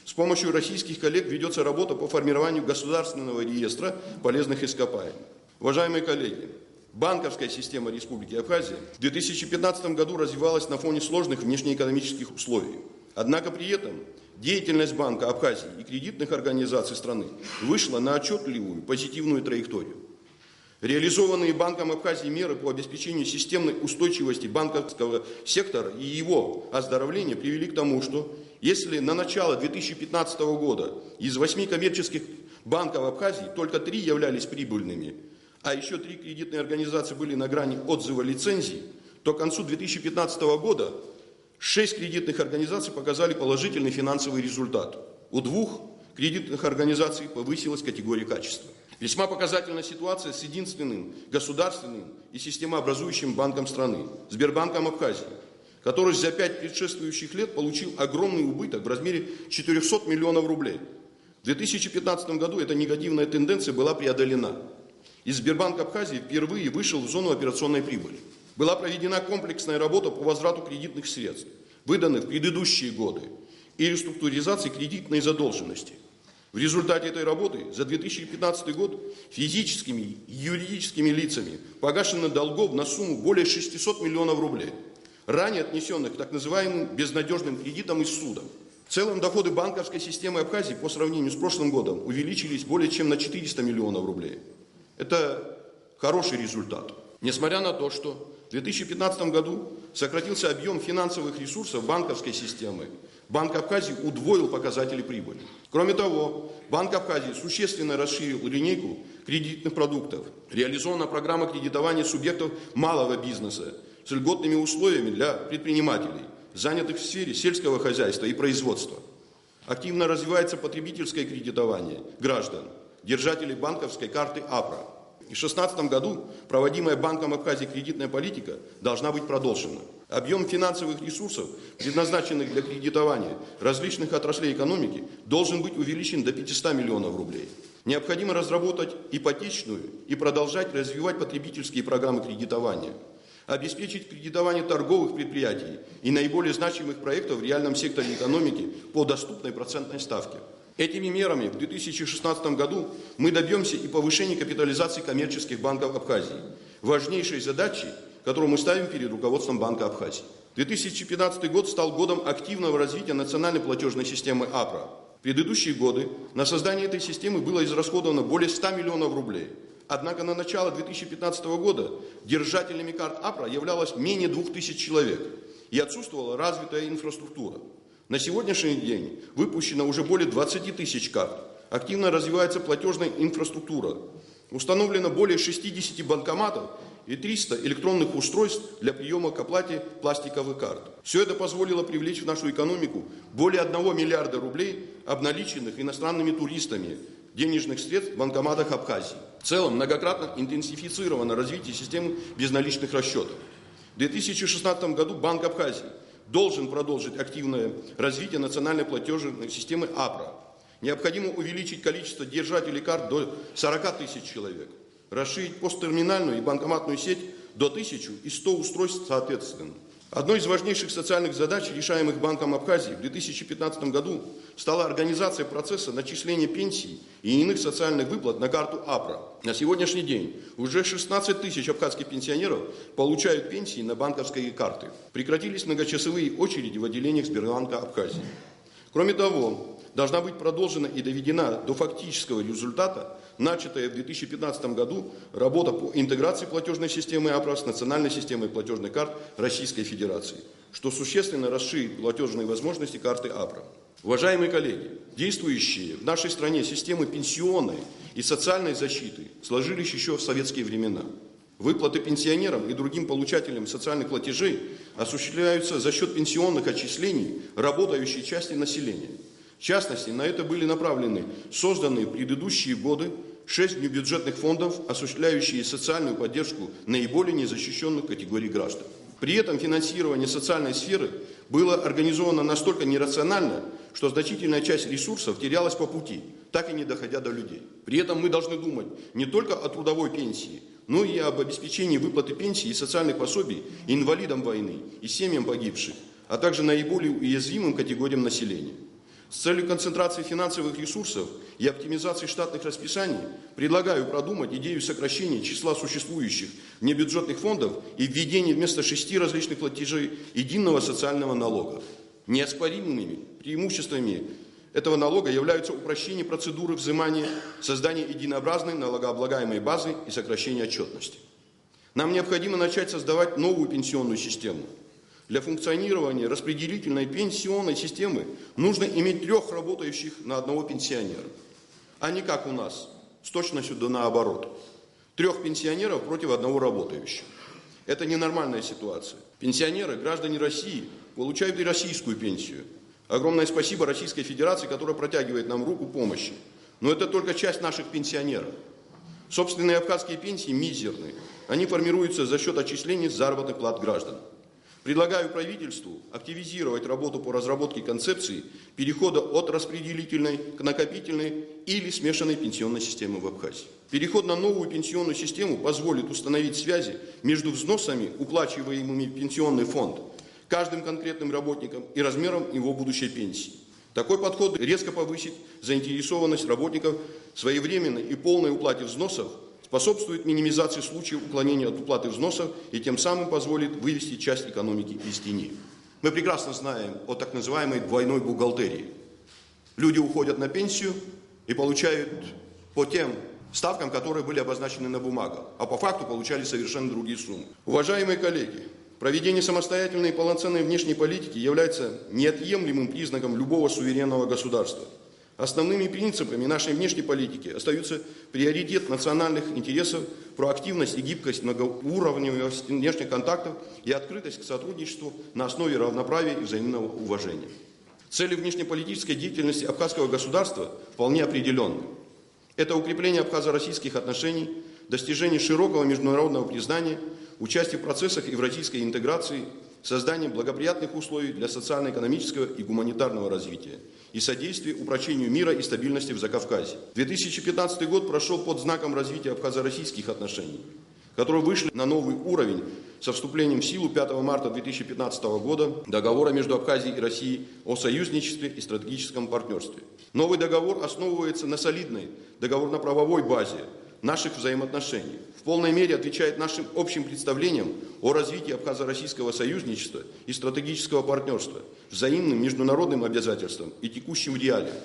С помощью российских коллег ведется работа по формированию государственного реестра полезных ископаемых. Уважаемые коллеги, банковская система Республики Абхазия в 2015 году развивалась на фоне сложных внешнеэкономических условий. Однако при этом деятельность Банка Абхазии и кредитных организаций страны вышла на отчетливую позитивную траекторию. Реализованные Банком Абхазии меры по обеспечению системной устойчивости банковского сектора и его оздоровления привели к тому, что если на начало 2015 года из 8 коммерческих банков Абхазии только 3 являлись прибыльными, а еще 3 кредитные организации были на грани отзыва лицензий, то к концу 2015 года 6 кредитных организаций показали положительный финансовый результат. У 2 кредитных организаций повысилась категория качества. Весьма показательна ситуация с единственным государственным и системообразующим банком страны – Сбербанком Абхазии, который за 5 предшествующих лет получил огромный убыток в размере 400 миллионов рублей. В 2015 году эта негативная тенденция была преодолена, и Сбербанк Абхазии впервые вышел в зону операционной прибыли. Была проведена комплексная работа по возврату кредитных средств, выданных в предыдущие годы, и реструктуризации кредитной задолженности. В результате этой работы за 2015 год физическими и юридическими лицами погашено долгов на сумму более 600 миллионов рублей, ранее отнесенных к так называемым безнадежным кредитам из суда. В целом доходы банковской системы Абхазии по сравнению с прошлым годом увеличились более чем на 400 миллионов рублей. Это хороший результат. Несмотря на то, что в 2015 году сократился объем финансовых ресурсов банковской системы, Банк Абхазии удвоил показатели прибыли. Кроме того, Банк Абхазии существенно расширил линейку кредитных продуктов. Реализована программа кредитования субъектов малого бизнеса с льготными условиями для предпринимателей, занятых в сфере сельского хозяйства и производства. Активно развивается потребительское кредитование граждан, держателей банковской карты АПРА. В 2016 году проводимая Банком Абхазии кредитная политика должна быть продолжена. Объем финансовых ресурсов, предназначенных для кредитования различных отраслей экономики, должен быть увеличен до 500 миллионов рублей. Необходимо разработать ипотечную и продолжать развивать потребительские программы кредитования, обеспечить кредитование торговых предприятий и наиболее значимых проектов в реальном секторе экономики по доступной процентной ставке. Этими мерами в 2016 году мы добьемся и повышения капитализации коммерческих банков Абхазии, важнейшей задачей, которую мы ставим перед руководством Банка Абхазии. 2015 год стал годом активного развития национальной платежной системы АПРА. В предыдущие годы на создание этой системы было израсходовано более 100 миллионов рублей. Однако на начало 2015 года держателями карт АПРА являлось менее 2000 человек и отсутствовала развитая инфраструктура. На сегодняшний день выпущено уже более 20 тысяч карт. Активно развивается платежная инфраструктура. Установлено более 60 банкоматов и 300 электронных устройств для приема к оплате пластиковых карт. Все это позволило привлечь в нашу экономику более 1 миллиарда рублей, обналиченных иностранными туристами денежных средств в банкоматах Абхазии. В целом, многократно интенсифицировано развитие системы безналичных расчетов. В 2016 году Банк Абхазии должен продолжить активное развитие национальной платежной системы АПРА. Необходимо увеличить количество держателей карт до 40 тысяч человек, расширить посттерминальную и банкоматную сеть до 1100 устройств соответственно. Одной из важнейших социальных задач, решаемых Банком Абхазии в 2015 году, стала организация процесса начисления пенсий и иных социальных выплат на карту АПРА. На сегодняшний день уже 16 тысяч абхазских пенсионеров получают пенсии на банковские карты. Прекратились многочасовые очереди в отделениях Сбербанка Абхазии. Кроме того, должна быть продолжена и доведена до фактического результата начатая в 2015 году работа по интеграции платежной системы АПРА с национальной системой платежных карт Российской Федерации, что существенно расширит платежные возможности карты АПРА. Уважаемые коллеги, действующие в нашей стране системы пенсионной и социальной защиты сложились еще в советские времена. Выплаты пенсионерам и другим получателям социальных платежей осуществляются за счет пенсионных отчислений работающей части населения. В частности, на это были направлены созданные в предыдущие годы 6 внебюджетных фондов, осуществляющие социальную поддержку наиболее незащищенных категорий граждан. При этом финансирование социальной сферы было организовано настолько нерационально, что значительная часть ресурсов терялась по пути, так и не доходя до людей. При этом мы должны думать не только о трудовой пенсии, но и об обеспечении выплаты пенсий и социальных пособий инвалидам войны и семьям погибших, а также наиболее уязвимым категориям населения. С целью концентрации финансовых ресурсов и оптимизации штатных расписаний предлагаю продумать идею сокращения числа существующих внебюджетных фондов и введения вместо 6 различных платежей единого социального налога. Неоспоримыми преимуществами этого налога являются упрощение процедуры взимания, создание единообразной налогооблагаемой базы и сокращение отчетности. Нам необходимо начать создавать новую пенсионную систему. Для функционирования распределительной пенсионной системы нужно иметь 3 работающих на одного пенсионера, а не как у нас, с точностью да наоборот. 3 пенсионеров против 1 работающего. Это ненормальная ситуация. Пенсионеры, граждане России, получают и российскую пенсию. Огромное спасибо Российской Федерации, которая протягивает нам руку помощи. Но это только часть наших пенсионеров. Собственные абхазские пенсии мизерные. Они формируются за счет отчислений заработных плат граждан. Предлагаю правительству активизировать работу по разработке концепции перехода от распределительной к накопительной или смешанной пенсионной системы в Абхазии. Переход на новую пенсионную систему позволит установить связи между взносами, уплачиваемыми в пенсионный фонд, каждым конкретным работником и размером его будущей пенсии. Такой подход резко повысит заинтересованность работников в своевременной и полной уплате взносов, способствует минимизации случаев уклонения от уплаты взносов и тем самым позволит вывести часть экономики из тени. Мы прекрасно знаем о так называемой двойной бухгалтерии. Люди уходят на пенсию и получают по тем ставкам, которые были обозначены на бумагах, а по факту получали совершенно другие суммы. Уважаемые коллеги, проведение самостоятельной и полноценной внешней политики является неотъемлемым признаком любого суверенного государства. Основными принципами нашей внешней политики остаются приоритет национальных интересов, проактивность и гибкость, многоуровневость внешних контактов и открытость к сотрудничеству на основе равноправия и взаимного уважения. Цели внешнеполитической деятельности абхазского государства вполне определенны. Это укрепление абхазо-российских отношений, достижение широкого международного признания, участие в процессах евразийской интеграции, создание благоприятных условий для социально-экономического и гуманитарного развития и содействие упрочению мира и стабильности в Закавказье. 2015 год прошел под знаком развития абхазо-российских отношений, которые вышли на новый уровень со вступлением в силу 5 марта 2015 года договора между Абхазией и Россией о союзничестве и стратегическом партнерстве. Новый договор основывается на солидной договорно-правовой базе наших взаимоотношений, в полной мере отвечает нашим общим представлениям о развитии абхазо-российского союзничества и стратегического партнерства, взаимным международным обязательствам и текущим реалиям.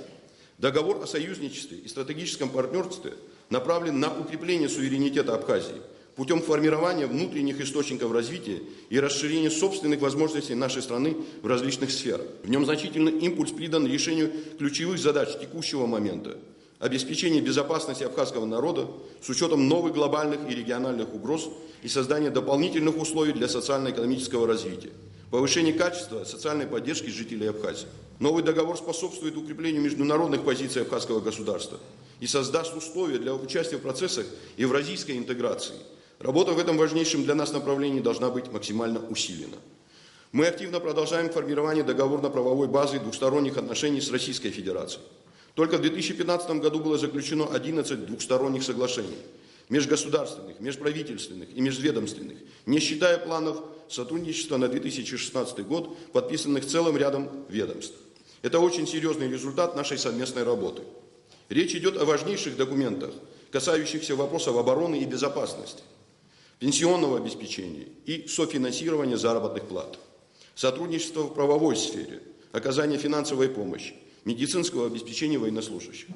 Договор о союзничестве и стратегическом партнерстве направлен на укрепление суверенитета Абхазии путем формирования внутренних источников развития и расширения собственных возможностей нашей страны в различных сферах. В нем значительный импульс придан решению ключевых задач текущего момента: обеспечение безопасности абхазского народа с учетом новых глобальных и региональных угроз и создание дополнительных условий для социально-экономического развития, повышение качества социальной поддержки жителей Абхазии. Новый договор способствует укреплению международных позиций абхазского государства и создаст условия для участия в процессах евразийской интеграции. Работа в этом важнейшем для нас направлении должна быть максимально усилена. Мы активно продолжаем формирование договорно-правовой базы двухсторонних отношений с Российской Федерацией. Только в 2015 году было заключено 11 двухсторонних соглашений, межгосударственных, межправительственных и межведомственных, не считая планов сотрудничества на 2016 год, подписанных целым рядом ведомств. Это очень серьезный результат нашей совместной работы. Речь идет о важнейших документах, касающихся вопросов обороны и безопасности, пенсионного обеспечения и софинансирования заработных плат, сотрудничество в правовой сфере, оказание финансовой помощи, медицинского обеспечения военнослужащих.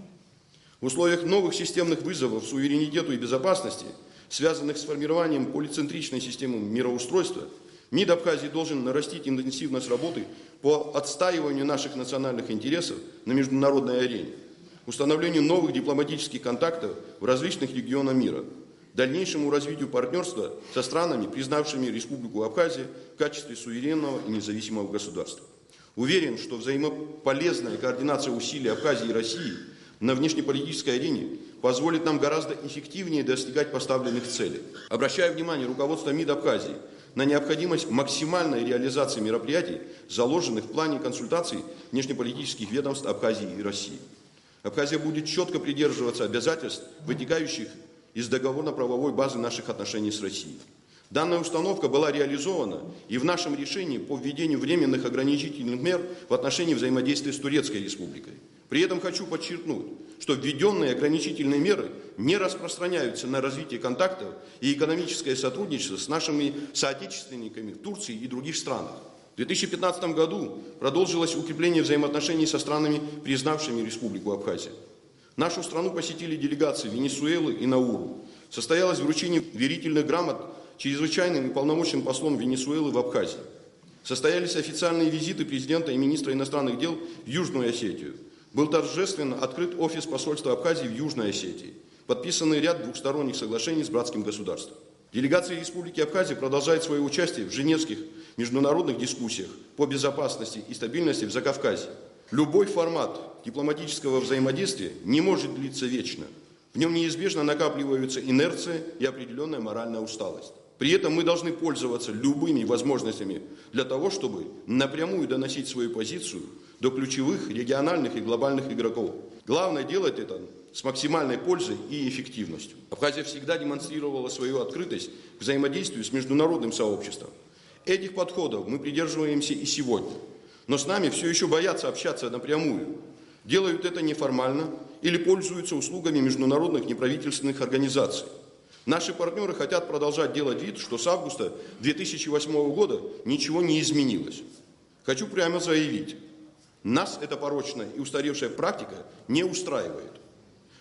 В условиях новых системных вызовов суверенитету и безопасности, связанных с формированием полицентричной системы мироустройства, МИД Абхазии должен нарастить интенсивность работы по отстаиванию наших национальных интересов на международной арене, установлению новых дипломатических контактов в различных регионах мира, дальнейшему развитию партнерства со странами, признавшими Республику Абхазия в качестве суверенного и независимого государства. Уверен, что взаимополезная координация усилий Абхазии и России на внешнеполитической арене позволит нам гораздо эффективнее достигать поставленных целей. Обращаю внимание руководства МИД Абхазии на необходимость максимальной реализации мероприятий, заложенных в плане консультаций внешнеполитических ведомств Абхазии и России. Абхазия будет четко придерживаться обязательств, вытекающих из договорно-правовой базы наших отношений с Россией. Данная установка была реализована и в нашем решении по введению временных ограничительных мер в отношении взаимодействия с Турецкой Республикой. При этом хочу подчеркнуть, что введенные ограничительные меры не распространяются на развитие контактов и экономическое сотрудничество с нашими соотечественниками в Турции и других странах. В 2015 году продолжилось укрепление взаимоотношений со странами, признавшими Республику Абхазия. Нашу страну посетили делегации Венесуэлы и Науру. Состоялось вручение верительных грамот чрезвычайным и полномочным послом Венесуэлы в Абхазии. Состоялись официальные визиты президента и министра иностранных дел в Южную Осетию. Был торжественно открыт офис посольства Абхазии в Южной Осетии. Подписанный ряд двухсторонних соглашений с братским государством. Делегация Республики Абхазия продолжает свое участие в женевских международных дискуссиях по безопасности и стабильности в Закавказье. Любой формат дипломатического взаимодействия не может длиться вечно. В нем неизбежно накапливаются инерция и определенная моральная усталость. При этом мы должны пользоваться любыми возможностями для того, чтобы напрямую доносить свою позицию до ключевых региональных и глобальных игроков. Главное делать это с максимальной пользой и эффективностью. Абхазия всегда демонстрировала свою открытость к взаимодействию с международным сообществом. Этих подходов мы придерживаемся и сегодня. Но с нами все еще боятся общаться напрямую. Делают это неформально или пользуются услугами международных неправительственных организаций. Наши партнеры хотят продолжать делать вид, что с августа 2008 года ничего не изменилось. Хочу прямо заявить, нас эта порочная и устаревшая практика не устраивает.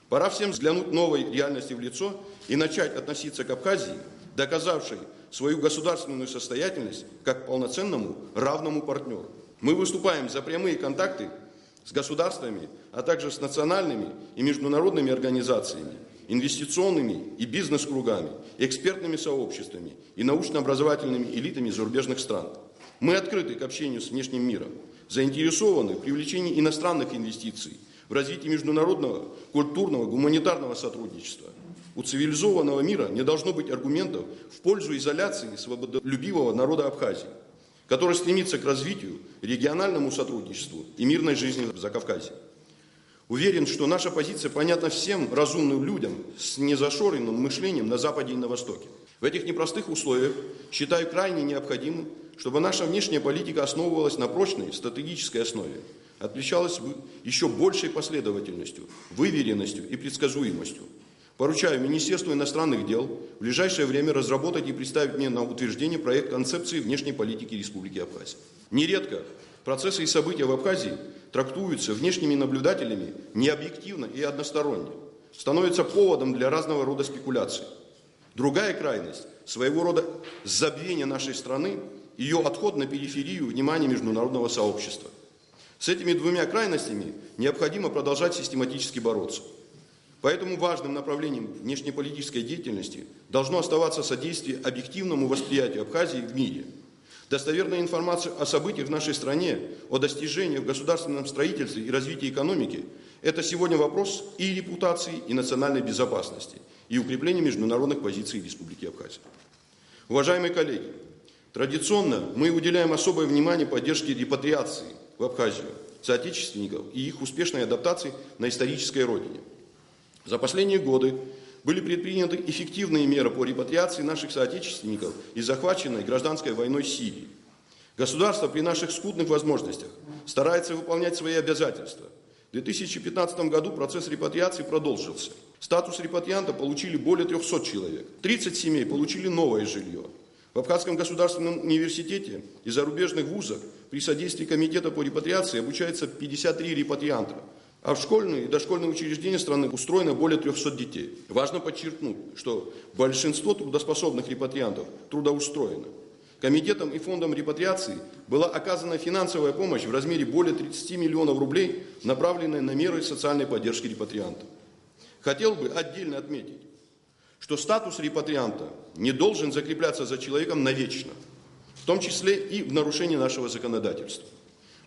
Пора всем взглянуть новой реальности в лицо и начать относиться к Абхазии, доказавшей свою государственную состоятельность, как к полноценному равному партнеру. Мы выступаем за прямые контакты с государствами, а также с национальными и международными организациями, инвестиционными и бизнес-кругами, экспертными сообществами и научно-образовательными элитами зарубежных стран. Мы открыты к общению с внешним миром, заинтересованы в привлечении иностранных инвестиций, в развитии международного, культурного, гуманитарного сотрудничества. У цивилизованного мира не должно быть аргументов в пользу изоляции свободолюбивого народа Абхазии. который стремится к развитию, региональному сотрудничеству и мирной жизни в Закавказье. Уверен, что наша позиция понятна всем разумным людям с незашоренным мышлением на Западе и на Востоке. В этих непростых условиях считаю крайне необходимым, чтобы наша внешняя политика основывалась на прочной стратегической основе, отличалась еще большей последовательностью, выверенностью и предсказуемостью. Поручаю Министерству иностранных дел в ближайшее время разработать и представить мне на утверждение проект концепции внешней политики Республики Абхазия. Нередко процессы и события в Абхазии трактуются внешними наблюдателями необъективно и односторонне, становятся поводом для разного рода спекуляций. Другая крайность – своего рода забвение нашей страны, ее отход на периферию внимания международного сообщества. С этими двумя крайностями необходимо продолжать систематически бороться. Поэтому важным направлением внешнеполитической деятельности должно оставаться содействие объективному восприятию Абхазии в мире. Достоверная информация о событиях в нашей стране, о достижениях в государственном строительстве и развитии экономики – это сегодня вопрос и репутации, и национальной безопасности, и укрепления международных позиций Республики Абхазия. Уважаемые коллеги, традиционно мы уделяем особое внимание поддержке репатриации в Абхазию соотечественников и их успешной адаптации на исторической родине. За последние годы были предприняты эффективные меры по репатриации наших соотечественников из захваченной гражданской войной Сирии. Государство при наших скудных возможностях старается выполнять свои обязательства. В 2015 году процесс репатриации продолжился. Статус репатрианта получили более 300 человек. 30 семей получили новое жилье. В Абхазском государственном университете и зарубежных вузах при содействии комитета по репатриации обучается 53 репатрианта. А в школьные и дошкольные учреждения страны устроено более 300 детей. Важно подчеркнуть, что большинство трудоспособных репатриантов трудоустроено. Комитетом и фондом репатриации была оказана финансовая помощь в размере более 30 миллионов рублей, направленная на меры социальной поддержки репатриантов. Хотел бы отдельно отметить, что статус репатрианта не должен закрепляться за человеком навечно, в том числе и в нарушении нашего законодательства.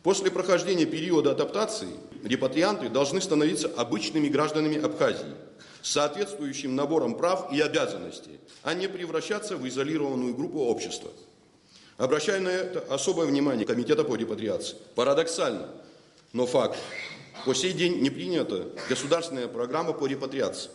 После прохождения периода адаптации репатрианты должны становиться обычными гражданами Абхазии с соответствующим набором прав и обязанностей, а не превращаться в изолированную группу общества. Обращаю на это особое внимание Комитета по репатриации. Парадоксально, но факт. По сей день не принята государственная программа по репатриации.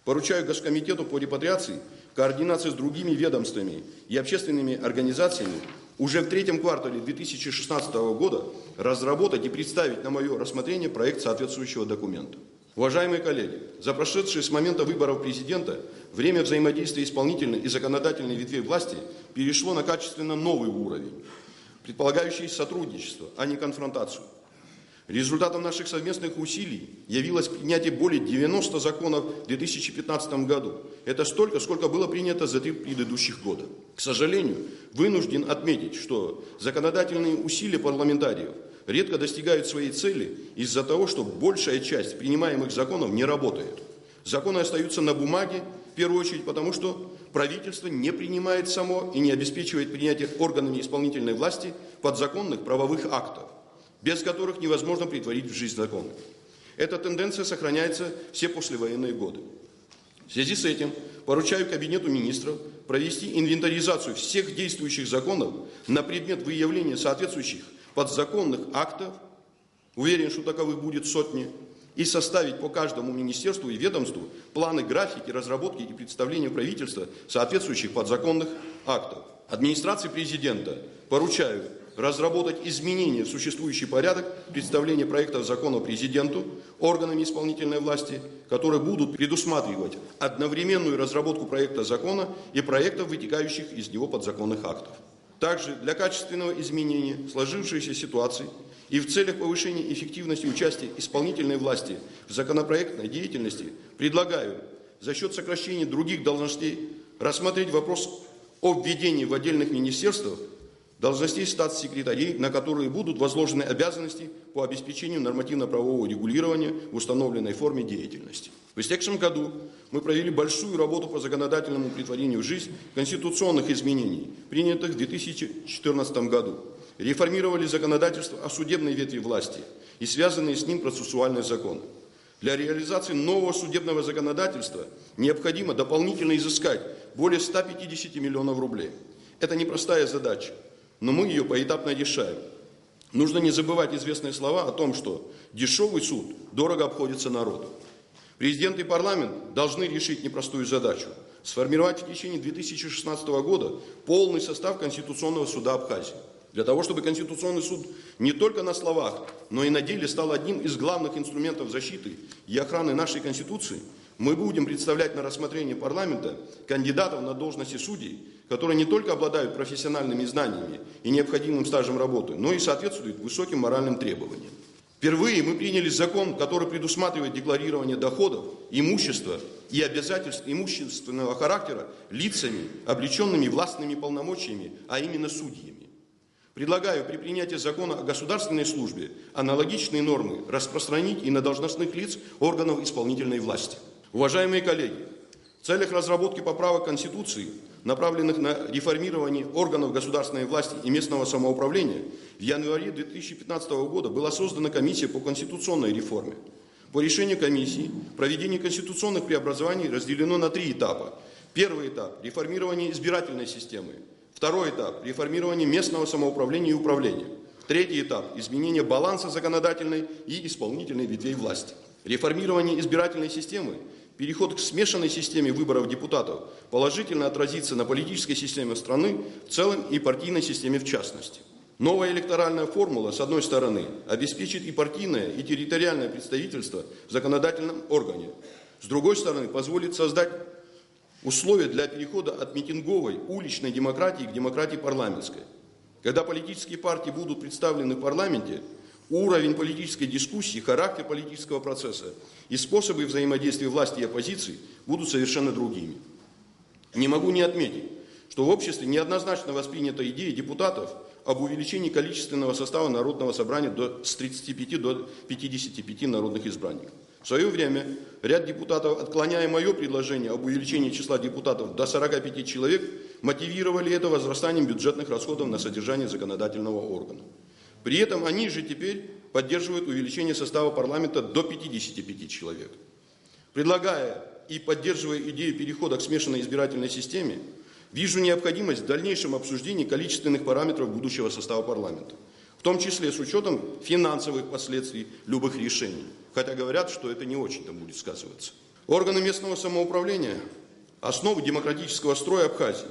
Поручаю Госкомитету по репатриации в координации с другими ведомствами и общественными организациями уже в третьем квартале 2016 года разработать и представить на мое рассмотрение проект соответствующего документа. Уважаемые коллеги, за прошедшие с момента выборов президента время взаимодействия исполнительной и законодательной ветвей власти перешло на качественно новый уровень, предполагающий сотрудничество, а не конфронтацию. Результатом наших совместных усилий явилось принятие более 90 законов в 2015 году. Это столько, сколько было принято за 3 предыдущих года. К сожалению, вынужден отметить, что законодательные усилия парламентариев редко достигают своей цели из-за того, что большая часть принимаемых законов не работает. Законы остаются на бумаге, в первую очередь потому, что правительство не принимает само и не обеспечивает принятие органами исполнительной власти подзаконных правовых актов, без которых невозможно претворить в жизнь законы. Эта тенденция сохраняется все послевоенные годы. В связи с этим поручаю Кабинету министров провести инвентаризацию всех действующих законов на предмет выявления соответствующих подзаконных актов, уверен, что таковых будет сотни, и составить по каждому министерству и ведомству планы, графики, разработки и представления правительства соответствующих подзаконных актов. Администрации президента поручаю разработать изменения в существующий порядок представления проектов закона президенту, органами исполнительной власти, которые будут предусматривать одновременную разработку проекта закона и проектов, вытекающих из него подзаконных актов. Также для качественного изменения сложившейся ситуации и в целях повышения эффективности участия исполнительной власти в законопроектной деятельности предлагаю за счет сокращения других должностей рассмотреть вопрос о введении в отдельных министерствах должностей статс-секретарей, на которые будут возложены обязанности по обеспечению нормативно-правового регулирования в установленной форме деятельности. В истекшем году мы провели большую работу по законодательному претворению в жизнь конституционных изменений, принятых в 2014 году. Реформировали законодательство о судебной ветви власти и связанные с ним процессуальные законы. Для реализации нового судебного законодательства необходимо дополнительно изыскать более 150 миллионов рублей. Это непростая задача. но мы ее поэтапно решаем. Нужно не забывать известные слова о том, что дешевый суд дорого обходится народу. Президент и парламент должны решить непростую задачу – сформировать в течение 2016 года полный состав Конституционного суда Абхазии. Для того, чтобы Конституционный суд не только на словах, но и на деле стал одним из главных инструментов защиты и охраны нашей Конституции, мы будем представлять на рассмотрение парламента кандидатов на должности судей, которые не только обладают профессиональными знаниями и необходимым стажем работы, но и соответствуют высоким моральным требованиям. Впервые мы приняли закон, который предусматривает декларирование доходов, имущества и обязательств имущественного характера лицами, облеченными властными полномочиями, а именно судьями. Предлагаю при принятии закона о государственной службе аналогичные нормы распространить и на должностных лиц органов исполнительной власти. Уважаемые коллеги, в целях разработки поправок Конституции, направленных на реформирование органов государственной власти и местного самоуправления, в январе 2015 года была создана комиссия по конституционной реформе. По решению комиссии проведение конституционных преобразований разделено на 3 этапа. Первый этап – реформирование избирательной системы. Второй этап – реформирование местного самоуправления и управления. Третий этап – изменение баланса законодательной и исполнительной ветвей власти. Реформирование избирательной системы, переход к смешанной системе выборов депутатов положительно отразится на политической системе страны в целом и партийной системе в частности. Новая электоральная формула, с одной стороны, обеспечит и партийное, и территориальное представительство в законодательном органе. С другой стороны, позволит создать условия для перехода от митинговой, уличной демократии к демократии парламентской. Когда политические партии будут представлены в парламенте, уровень политической дискуссии, характер политического процесса и способы взаимодействия власти и оппозиции будут совершенно другими. Не могу не отметить, что в обществе неоднозначно воспринята идея депутатов об увеличении количественного состава Народного собрания с 35 до 55 народных избранников. В свое время ряд депутатов, отклоняя мое предложение об увеличении числа депутатов до 45 человек, мотивировали это возрастанием бюджетных расходов на содержание законодательного органа. При этом они же теперь поддерживают увеличение состава парламента до 55 человек. Предлагая и поддерживая идею перехода к смешанной избирательной системе, вижу необходимость в дальнейшем обсуждении количественных параметров будущего состава парламента, в том числе с учетом финансовых последствий любых решений, хотя говорят, что это не очень-то будет сказываться. Органы местного самоуправления – основы демократического строя Абхазии.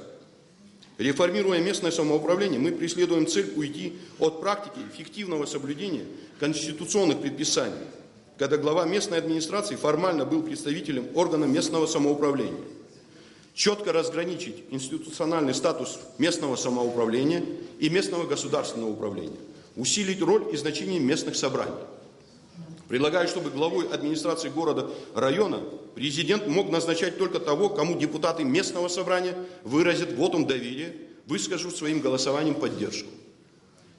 Реформируя местное самоуправление, мы преследуем цель уйти от практики эффективного соблюдения конституционных предписаний, когда глава местной администрации формально был представителем органа местного самоуправления. Четко разграничить институциональный статус местного самоуправления и местного государственного управления, усилить роль и значение местных собраний. Предлагаю, чтобы главой администрации города, района президент мог назначать только того, кому депутаты местного собрания выразят вотум доверия, выскажут своим голосованием поддержку.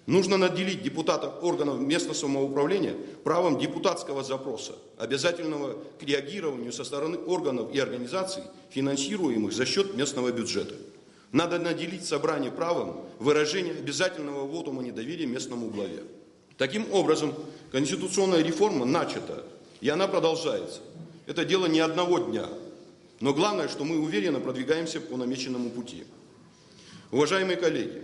Нужно наделить депутатов органов местного самоуправления правом депутатского запроса, обязательного к реагированию со стороны органов и организаций, финансируемых за счет местного бюджета. Надо наделить собрание правом выражения обязательного вотума недоверия местному главе. Таким образом, конституционная реформа начата, и она продолжается. Это дело не одного дня, но главное, что мы уверенно продвигаемся по намеченному пути. Уважаемые коллеги,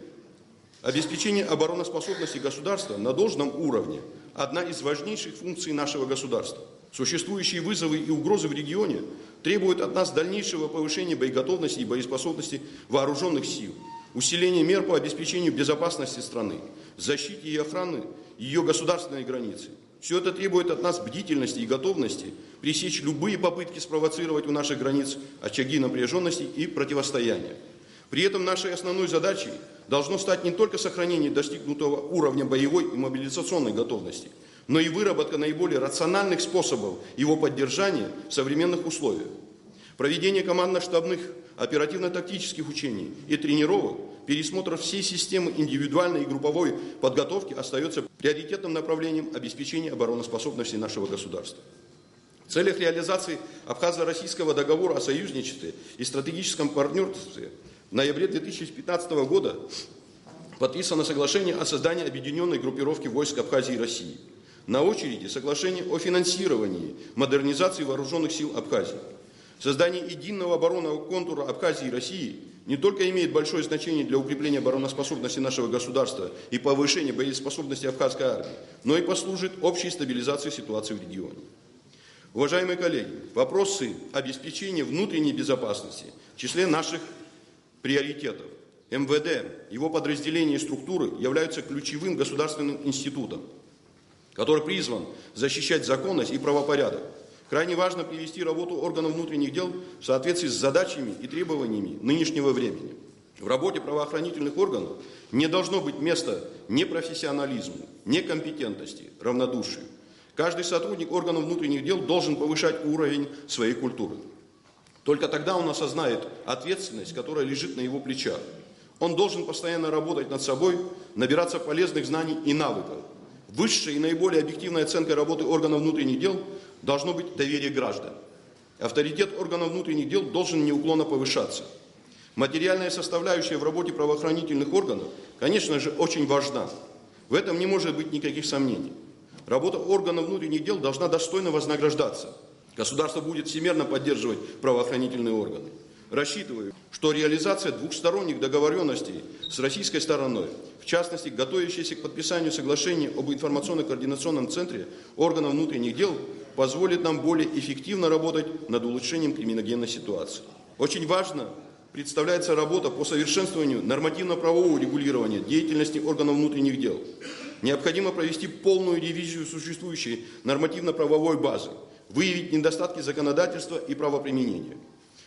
обеспечение обороноспособности государства на должном уровне – одна из важнейших функций нашего государства. Существующие вызовы и угрозы в регионе требуют от нас дальнейшего повышения боеготовности и боеспособности вооруженных сил, усиления мер по обеспечению безопасности страны, защите и охраны ее государственной границы. Все это требует от нас бдительности и готовности пресечь любые попытки спровоцировать у наших границ очаги напряженности и противостояния. При этом нашей основной задачей должно стать не только сохранение достигнутого уровня боевой и мобилизационной готовности, но и выработка наиболее рациональных способов его поддержания в современных условиях. Проведение командно-штабных оперативно-тактических учений и тренировок, пересмотр всей системы индивидуальной и групповой подготовки остается приоритетным направлением обеспечения обороноспособности нашего государства. В целях реализации Абхазо-Российского договора о союзничестве и стратегическом партнерстве в ноябре 2015 года подписано соглашение о создании объединенной группировки войск Абхазии и России. На очереди соглашение о финансировании модернизации вооруженных сил Абхазии. Создание единого оборонного контура Абхазии и России не только имеет большое значение для укрепления обороноспособности нашего государства и повышения боеспособности Абхазской армии, но и послужит общей стабилизации ситуации в регионе. Уважаемые коллеги, вопросы обеспечения внутренней безопасности в числе наших приоритетов. МВД, его подразделения и структуры являются ключевым государственным институтом, который призван защищать законность и правопорядок. Крайне важно привести работу органов внутренних дел в соответствии с задачами и требованиями нынешнего времени. В работе правоохранительных органов не должно быть места непрофессионализму, некомпетентности, равнодушию. Каждый сотрудник органов внутренних дел должен повышать уровень своей культуры. Только тогда он осознает ответственность, которая лежит на его плечах. Он должен постоянно работать над собой, набираться полезных знаний и навыков. Высшая и наиболее объективной оценкой работы органов внутренних дел должно быть доверие граждан. Авторитет органов внутренних дел должен неуклонно повышаться. Материальная составляющая в работе правоохранительных органов, конечно же, очень важна. В этом не может быть никаких сомнений. Работа органов внутренних дел должна достойно вознаграждаться. Государство будет всемерно поддерживать правоохранительные органы. Рассчитываю, что реализация двухсторонних договоренностей с российской стороной, в частности, готовящейся к подписанию соглашения об информационно-координационном центре органов внутренних дел, позволит нам более эффективно работать над улучшением криминогенной ситуации. Очень важно представляется работа по совершенствованию нормативно-правового регулирования деятельности органов внутренних дел. Необходимо провести полную ревизию существующей нормативно-правовой базы, выявить недостатки законодательства и правоприменения.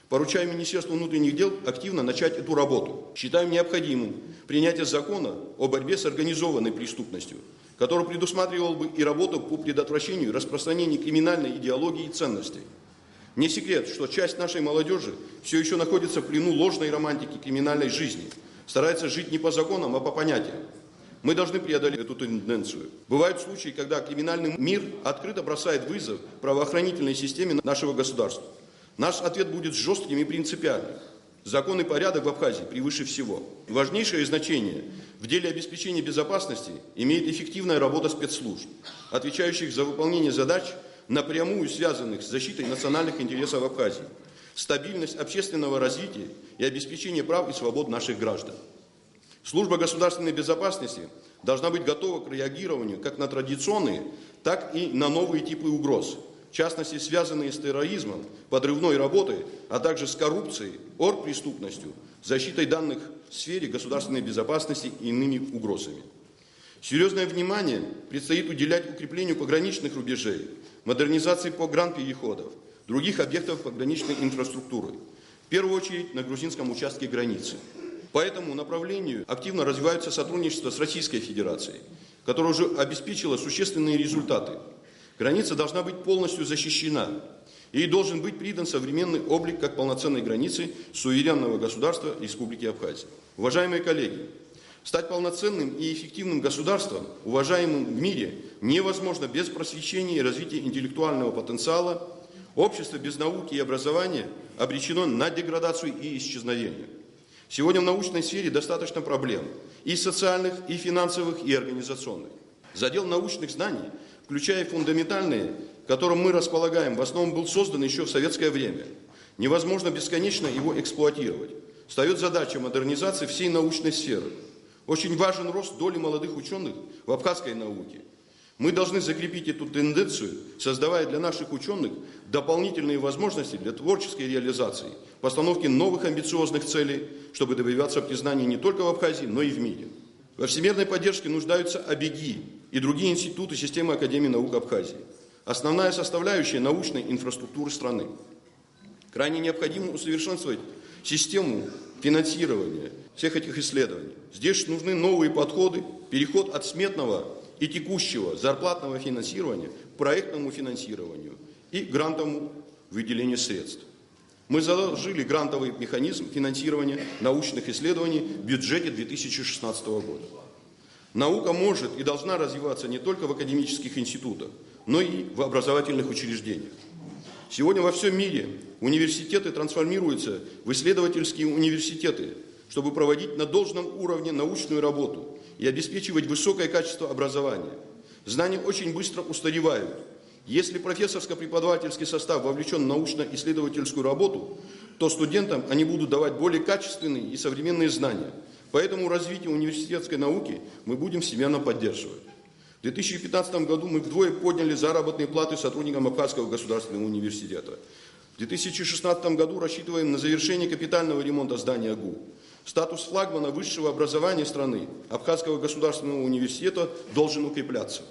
Поручаем Министерству внутренних дел активно начать эту работу. Считаем необходимым принятие закона о борьбе с организованной преступностью, который предусматривал бы и работу по предотвращению распространения криминальной идеологии и ценностей. Не секрет, что часть нашей молодежи все еще находится в плену ложной романтики криминальной жизни, старается жить не по законам, а по понятиям. Мы должны преодолеть эту тенденцию. Бывают случаи, когда криминальный мир открыто бросает вызов правоохранительной системе нашего государства. Наш ответ будет жестким и принципиальным. Закон и порядок в Абхазии превыше всего. Важнейшее значение в деле обеспечения безопасности имеет эффективная работа спецслужб, отвечающих за выполнение задач, напрямую связанных с защитой национальных интересов Абхазии, стабильность общественного развития и обеспечение прав и свобод наших граждан. Служба государственной безопасности должна быть готова к реагированию как на традиционные, так и на новые типы угроз, в частности, связанные с терроризмом, подрывной работой, а также с коррупцией, оргпреступностью, защитой данных в сфере государственной безопасности и иными угрозами. Серьезное внимание предстоит уделять укреплению пограничных рубежей, модернизации погранпереходов, других объектов пограничной инфраструктуры, в первую очередь на грузинском участке границы. По этому направлению активно развивается сотрудничество с Российской Федерацией, которое уже обеспечило существенные результаты. Граница должна быть полностью защищена. Ей должен быть придан современный облик как полноценной границы суверенного государства Республики Абхазия. Уважаемые коллеги, стать полноценным и эффективным государством, уважаемым в мире, невозможно без просвещения и развития интеллектуального потенциала. Общество без науки и образования обречено на деградацию и исчезновение. Сегодня в научной сфере достаточно проблем и социальных, и финансовых, и организационных. Задел научных знаний, включая фундаментальные, которым мы располагаем, в основном был создан еще в советское время. Невозможно бесконечно его эксплуатировать. Встает задача модернизации всей научной сферы. Очень важен рост доли молодых ученых в абхазской науке. Мы должны закрепить эту тенденцию, создавая для наших ученых дополнительные возможности для творческой реализации, постановки новых амбициозных целей, чтобы добиваться признания не только в Абхазии, но и в мире. Во всемирной поддержке нуждаются АБЕГИ и другие институты системы Академии наук Абхазии. Основная составляющая научной инфраструктуры страны. Крайне необходимо усовершенствовать систему финансирования всех этих исследований. Здесь нужны новые подходы, переход от сметного и текущего зарплатного финансирования к проектному финансированию и грантовому выделению средств. Мы заложили грантовый механизм финансирования научных исследований в бюджете 2016 года. Наука может и должна развиваться не только в академических институтах, но и в образовательных учреждениях. Сегодня во всем мире университеты трансформируются в исследовательские университеты, чтобы проводить на должном уровне научную работу и обеспечивать высокое качество образования. Знания очень быстро устаревают. Если профессорско-преподавательский состав вовлечен в научно-исследовательскую работу, то студентам они будут давать более качественные и современные знания. Поэтому развитие университетской науки мы будем всемирно поддерживать. В 2015 году мы вдвое подняли заработные платы сотрудникам Абхазского государственного университета. В 2016 году рассчитываем на завершение капитального ремонта здания ГУ. Статус флагмана высшего образования страны Абхазского государственного университета должен укрепляться.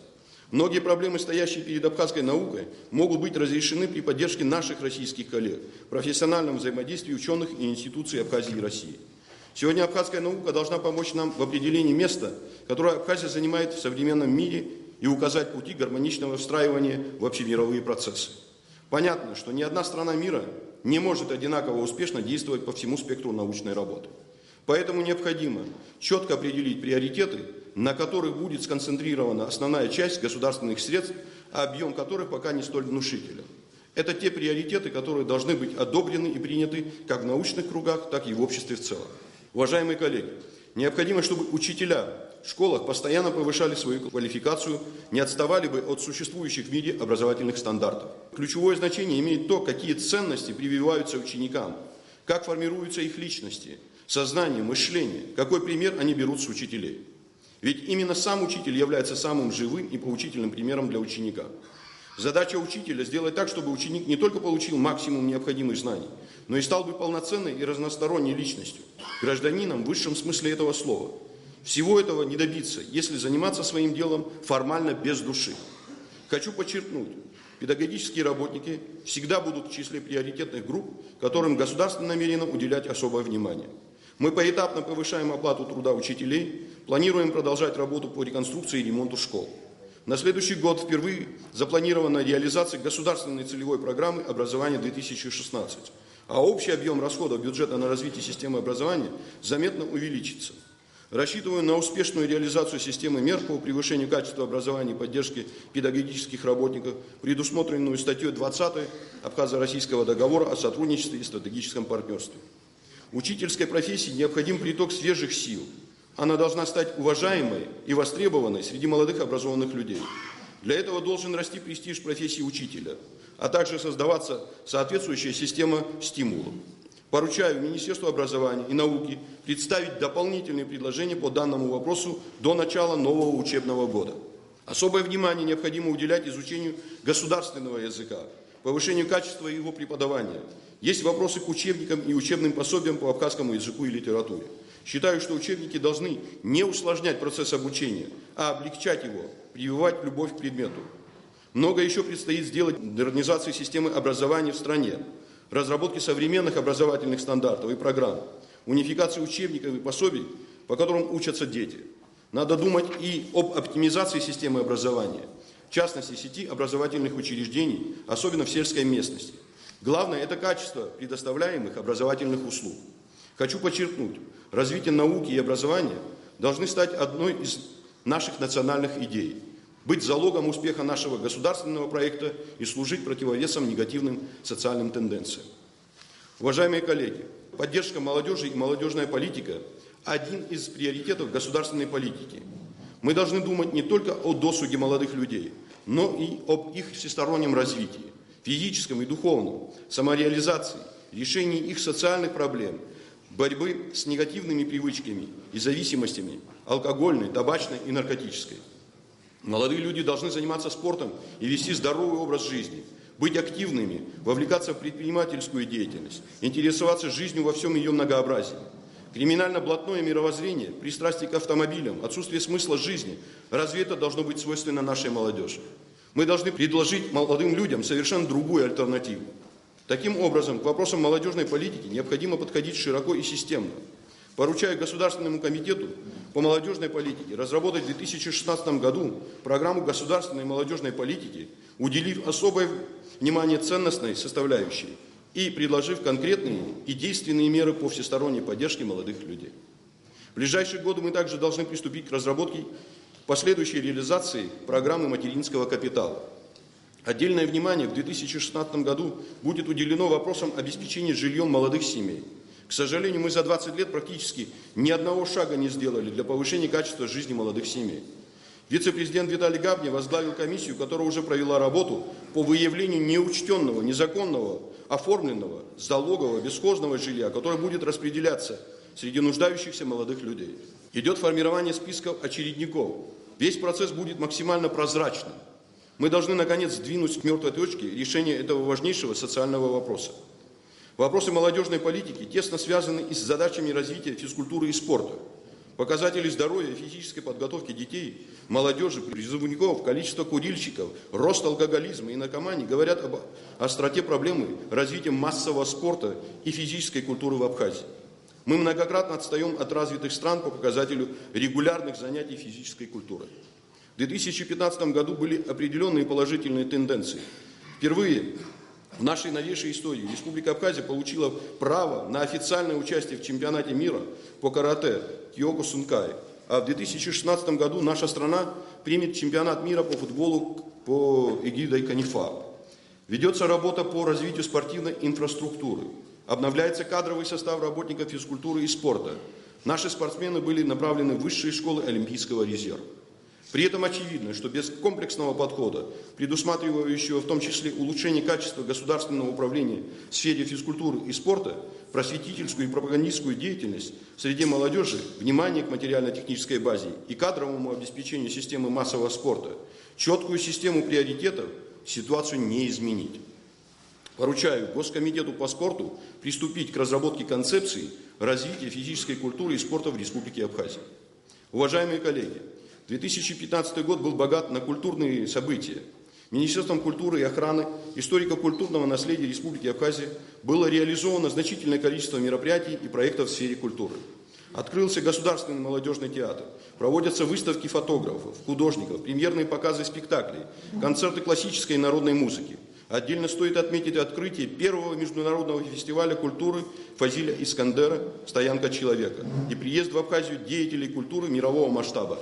Многие проблемы, стоящие перед абхазской наукой, могут быть разрешены при поддержке наших российских коллег, профессиональном взаимодействии ученых и институций Абхазии и России. Сегодня абхазская наука должна помочь нам в определении места, которое Абхазия занимает в современном мире, и указать пути гармоничного встраивания в общемировые процессы. Понятно, что ни одна страна мира не может одинаково успешно действовать по всему спектру научной работы. Поэтому необходимо четко определить приоритеты, на которых будет сконцентрирована основная часть государственных средств, а объем которых пока не столь внушителен. Это те приоритеты, которые должны быть одобрены и приняты как в научных кругах, так и в обществе в целом. Уважаемые коллеги, необходимо, чтобы учителя в школах постоянно повышали свою квалификацию, не отставали бы от существующих в мире образовательных стандартов. Ключевое значение имеет то, какие ценности прививаются ученикам, как формируются их личности, сознание, мышление, какой пример они берут с учителей. Ведь именно сам учитель является самым живым и поучительным примером для ученика. Задача учителя сделать так, чтобы ученик не только получил максимум необходимых знаний, но и стал бы полноценной и разносторонней личностью, гражданином в высшем смысле этого слова. Всего этого не добиться, если заниматься своим делом формально без души. Хочу подчеркнуть, педагогические работники всегда будут в числе приоритетных групп, которым государство намерено уделять особое внимание. Мы поэтапно повышаем оплату труда учителей, планируем продолжать работу по реконструкции и ремонту школ. На следующий год впервые запланирована реализация государственной целевой программы «Образование-2016», а общий объем расходов бюджета на развитие системы образования заметно увеличится. Рассчитываю на успешную реализацию системы мер по повышению качества образования и поддержке педагогических работников, предусмотренную статьей 20 Абхазо-Российского договора о сотрудничестве и стратегическом партнерстве. Учительской профессии необходим приток свежих сил. Она должна стать уважаемой и востребованной среди молодых образованных людей. Для этого должен расти престиж профессии учителя, а также создаваться соответствующая система стимулов. Поручаю Министерству образования и науки представить дополнительные предложения по данному вопросу до начала нового учебного года. Особое внимание необходимо уделять изучению государственного языка, повышению качества его преподавания. Есть вопросы к учебникам и учебным пособиям по абхазскому языку и литературе. Считаю, что учебники должны не усложнять процесс обучения, а облегчать его, прививать любовь к предмету. Много еще предстоит сделать в модернизации системы образования в стране, разработке современных образовательных стандартов и программ, унификации учебников и пособий, по которым учатся дети. Надо думать и об оптимизации системы образования, в частности сети образовательных учреждений, особенно в сельской местности. Главное – это качество предоставляемых образовательных услуг. Хочу подчеркнуть, развитие науки и образования должны стать одной из наших национальных идей, быть залогом успеха нашего государственного проекта и служить противовесом негативным социальным тенденциям. Уважаемые коллеги, поддержка молодежи и молодежная политика – один из приоритетов государственной политики. Мы должны думать не только о досуге молодых людей, но и об их всестороннем развитии, физическом и духовном, самореализации, решении их социальных проблем, борьбы с негативными привычками и зависимостями алкогольной, табачной и наркотической. Молодые люди должны заниматься спортом и вести здоровый образ жизни, быть активными, вовлекаться в предпринимательскую деятельность, интересоваться жизнью во всем ее многообразии. Криминально-блатное мировоззрение, пристрастие к автомобилям, отсутствие смысла жизни – разве это должно быть свойственно нашей молодежи? Мы должны предложить молодым людям совершенно другую альтернативу. Таким образом, к вопросам молодежной политики необходимо подходить широко и системно. Поручаю Государственному комитету по молодежной политике разработать в 2016 году программу государственной молодежной политики, уделив особое внимание ценностной составляющей и предложив конкретные и действенные меры по всесторонней поддержке молодых людей. В ближайшие годы мы также должны приступить к разработке последующей реализации программы материнского капитала. Отдельное внимание в 2016 году будет уделено вопросам обеспечения жильем молодых семей. К сожалению, мы за 20 лет практически ни одного шага не сделали для повышения качества жизни молодых семей. Вице-президент Виталий Габни возглавил комиссию, которая уже провела работу по выявлению неучтенного, незаконного, оформленного, залогового, бесхозного жилья, которое будет распределяться среди нуждающихся молодых людей. Идет формирование списков очередников. Весь процесс будет максимально прозрачным. Мы должны, наконец, сдвинуть к мертвой точке решение этого важнейшего социального вопроса. Вопросы молодежной политики тесно связаны и с задачами развития физкультуры и спорта. Показатели здоровья и физической подготовки детей, молодежи, призывников, количество курильщиков, рост алкоголизма и наркомании говорят об остроте проблемы развития массового спорта и физической культуры в Абхазии. Мы многократно отстаем от развитых стран по показателю регулярных занятий физической культурой. В 2015 году были определенные положительные тенденции. Впервые в нашей новейшей истории Республика Абхазия получила право на официальное участие в чемпионате мира по карате Киокусинкай. А в 2016 году наша страна примет чемпионат мира по футболу по эгидой КАНИФА. Ведется работа по развитию спортивной инфраструктуры. Обновляется кадровый состав работников физкультуры и спорта. Наши спортсмены были направлены в высшие школы Олимпийского резерва. При этом очевидно, что без комплексного подхода, предусматривающего в том числе улучшение качества государственного управления в сфере физкультуры и спорта, просветительскую и пропагандистскую деятельность среди молодежи, внимание к материально-технической базе и кадровому обеспечению системы массового спорта, четкую систему приоритетов, ситуацию не изменить. Поручаю Госкомитету по спорту приступить к разработке концепции развития физической культуры и спорта в Республике Абхазия. Уважаемые коллеги, 2015 год был богат на культурные события. Министерством культуры и охраны историко-культурного наследия Республики Абхазия было реализовано значительное количество мероприятий и проектов в сфере культуры. Открылся Государственный молодежный театр, проводятся выставки фотографов, художников, премьерные показы спектаклей, концерты классической и народной музыки. Отдельно стоит отметить открытие первого международного фестиваля культуры Фазиля Искандера «Стоянка человека» и приезд в Абхазию деятелей культуры мирового масштаба,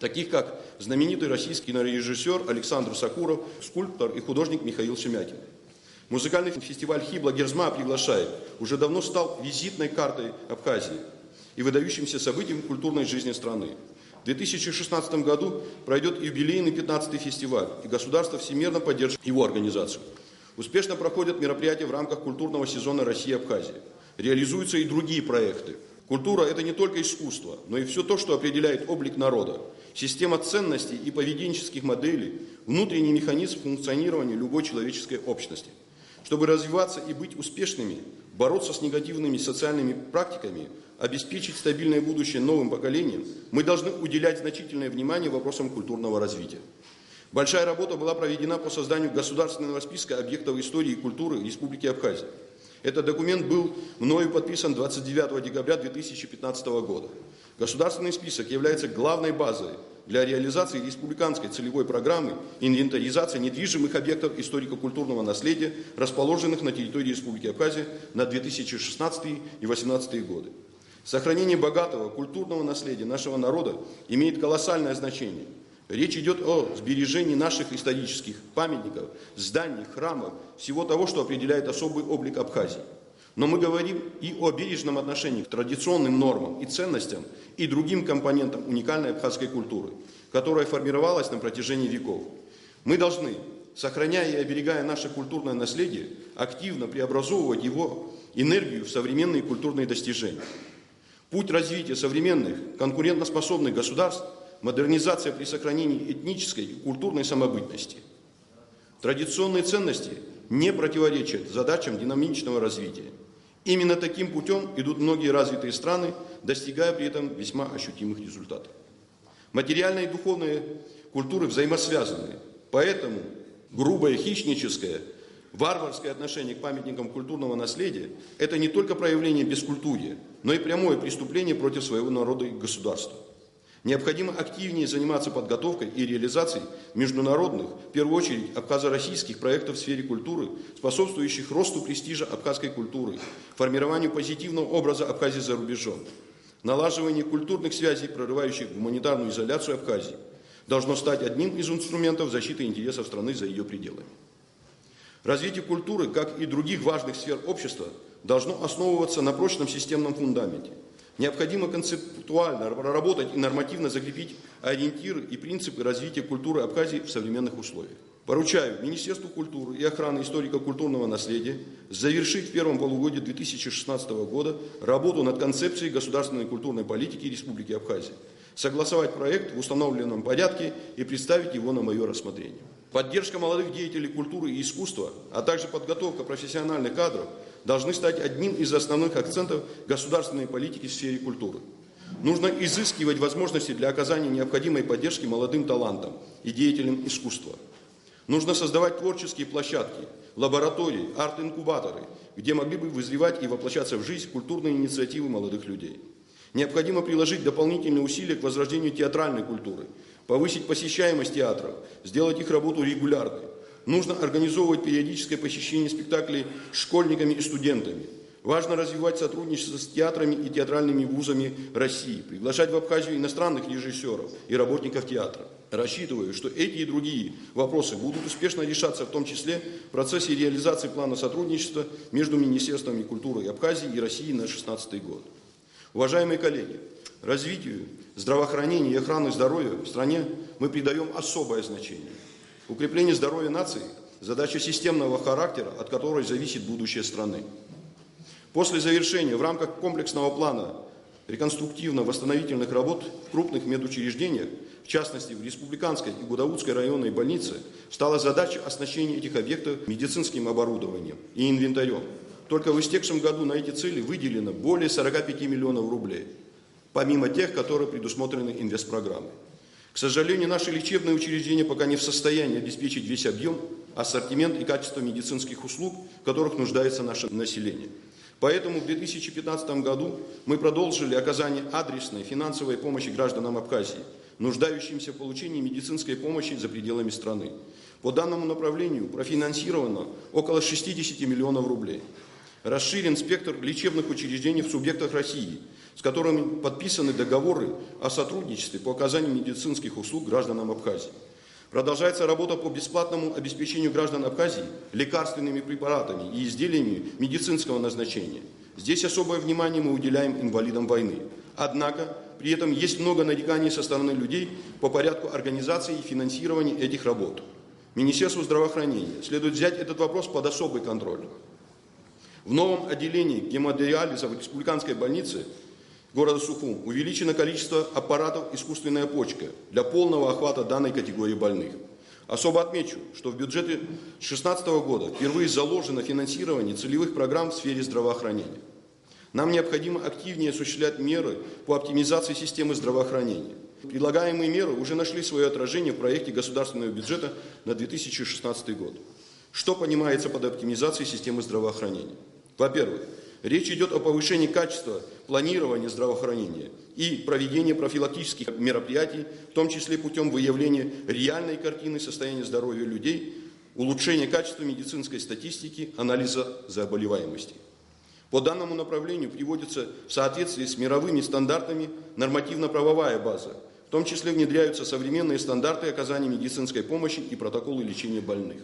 таких как знаменитый российский кинорежиссер Александр Сакуров, скульптор и художник Михаил Шемякин. Музыкальный фестиваль «Хибла Герзма» приглашает, уже давно стал визитной картой Абхазии и выдающимся событием культурной жизни страны. В 2016 году пройдет юбилейный 15-й фестиваль, и государство всемирно поддержит его организацию. Успешно проходят мероприятия в рамках культурного сезона Россия-Абхазия. Реализуются и другие проекты. Культура – это не только искусство, но и все то, что определяет облик народа, система ценностей и поведенческих моделей, внутренний механизм функционирования любой человеческой общности. Чтобы развиваться и быть успешными, бороться с негативными социальными практиками, обеспечить стабильное будущее новым поколениям, мы должны уделять значительное внимание вопросам культурного развития. Большая работа была проведена по созданию государственного списка объектов истории и культуры Республики Абхазия. Этот документ был мною подписан 29 декабря 2015 года. Государственный список является главной базой для реализации республиканской целевой программы инвентаризации недвижимых объектов историко-культурного наследия, расположенных на территории Республики Абхазия на 2016 и 2018 годы. Сохранение богатого культурного наследия нашего народа имеет колоссальное значение. Речь идет о сбережении наших исторических памятников, зданий, храмов, всего того, что определяет особый облик Абхазии. Но мы говорим и о бережном отношении к традиционным нормам и ценностям и другим компонентам уникальной абхазской культуры, которая формировалась на протяжении веков. Мы должны, сохраняя и оберегая наше культурное наследие, активно преобразовывать его энергию в современные культурные достижения. Путь развития современных, конкурентоспособных государств – модернизация при сохранении этнической и культурной самобытности. Традиционные ценности не противоречат задачам динамичного развития. Именно таким путем идут многие развитые страны, достигая при этом весьма ощутимых результатов. Материальная и духовная культуры взаимосвязаны, поэтому грубое, хищническое, варварское отношение к памятникам культурного наследия – это не только проявление бескультурия, но и прямое преступление против своего народа и государства. Необходимо активнее заниматься подготовкой и реализацией международных, в первую очередь, абхазо-российских проектов в сфере культуры, способствующих росту престижа абхазской культуры, формированию позитивного образа Абхазии за рубежом. Налаживание культурных связей, прорывающих гуманитарную изоляцию Абхазии, должно стать одним из инструментов защиты интересов страны за ее пределами. Развитие культуры, как и других важных сфер общества, должно основываться на прочном системном фундаменте. Необходимо концептуально проработать и нормативно закрепить ориентиры и принципы развития культуры Абхазии в современных условиях. Поручаю Министерству культуры и охраны историко-культурного наследия завершить в первом полугодии 2016 года работу над концепцией государственной культурной политики Республики Абхазия, согласовать проект в установленном порядке и представить его на мое рассмотрение. Поддержка молодых деятелей культуры и искусства, а также подготовка профессиональных кадров должны стать одним из основных акцентов государственной политики в сфере культуры. Нужно изыскивать возможности для оказания необходимой поддержки молодым талантам и деятелям искусства. Нужно создавать творческие площадки, лаборатории, арт-инкубаторы, где могли бы вызревать и воплощаться в жизнь культурные инициативы молодых людей. Необходимо приложить дополнительные усилия к возрождению театральной культуры, повысить посещаемость театров, сделать их работу регулярной. Нужно организовывать периодическое посещение спектаклей школьниками и студентами. Важно развивать сотрудничество с театрами и театральными вузами России, приглашать в Абхазию иностранных режиссеров и работников театра. Рассчитываю, что эти и другие вопросы будут успешно решаться, в том числе в процессе реализации плана сотрудничества между Министерствами культуры Абхазии и России на 2016 год. Уважаемые коллеги, развитию здравоохранения и охраны здоровья в стране мы придаем особое значение. Укрепление здоровья нации – задача системного характера, от которой зависит будущее страны. После завершения в рамках комплексного плана реконструктивно-восстановительных работ в крупных медучреждениях, в частности в Республиканской и Гудаутской районной больнице, стала задача оснащения этих объектов медицинским оборудованием и инвентарем. Только в истекшем году на эти цели выделено более 45 миллионов рублей, помимо тех, которые предусмотрены инвестпрограммой. К сожалению, наши лечебные учреждения пока не в состоянии обеспечить весь объем, ассортимент и качество медицинских услуг, в которых нуждается наше население. Поэтому в 2015 году мы продолжили оказание адресной финансовой помощи гражданам Абхазии, нуждающимся в получении медицинской помощи за пределами страны. По данному направлению профинансировано около 60 миллионов рублей. Расширен спектр лечебных учреждений в субъектах России, с которыми подписаны договоры о сотрудничестве по оказанию медицинских услуг гражданам Абхазии. Продолжается работа по бесплатному обеспечению граждан Абхазии лекарственными препаратами и изделиями медицинского назначения. Здесь особое внимание мы уделяем инвалидам войны. Однако, при этом есть много нареканий со стороны людей по порядку организации и финансирования этих работ. Министерству здравоохранения следует взять этот вопрос под особый контроль. В новом отделении гемодиализа в Республиканской больнице города Сухум увеличено количество аппаратов «Искусственная почка» для полного охвата данной категории больных. Особо отмечу, что в бюджете 2016 года впервые заложено финансирование целевых программ в сфере здравоохранения. Нам необходимо активнее осуществлять меры по оптимизации системы здравоохранения. Предлагаемые меры уже нашли свое отражение в проекте государственного бюджета на 2016 год. Что понимается под оптимизацией системы здравоохранения? Во-первых, речь идет о повышении качества планирования здравоохранения и проведения профилактических мероприятий, в том числе путем выявления реальной картины состояния здоровья людей, улучшения качества медицинской статистики, анализа заболеваемости. По данному направлению приводится в соответствии с мировыми стандартами нормативно-правовая база, в том числе внедряются современные стандарты оказания медицинской помощи и протоколы лечения больных.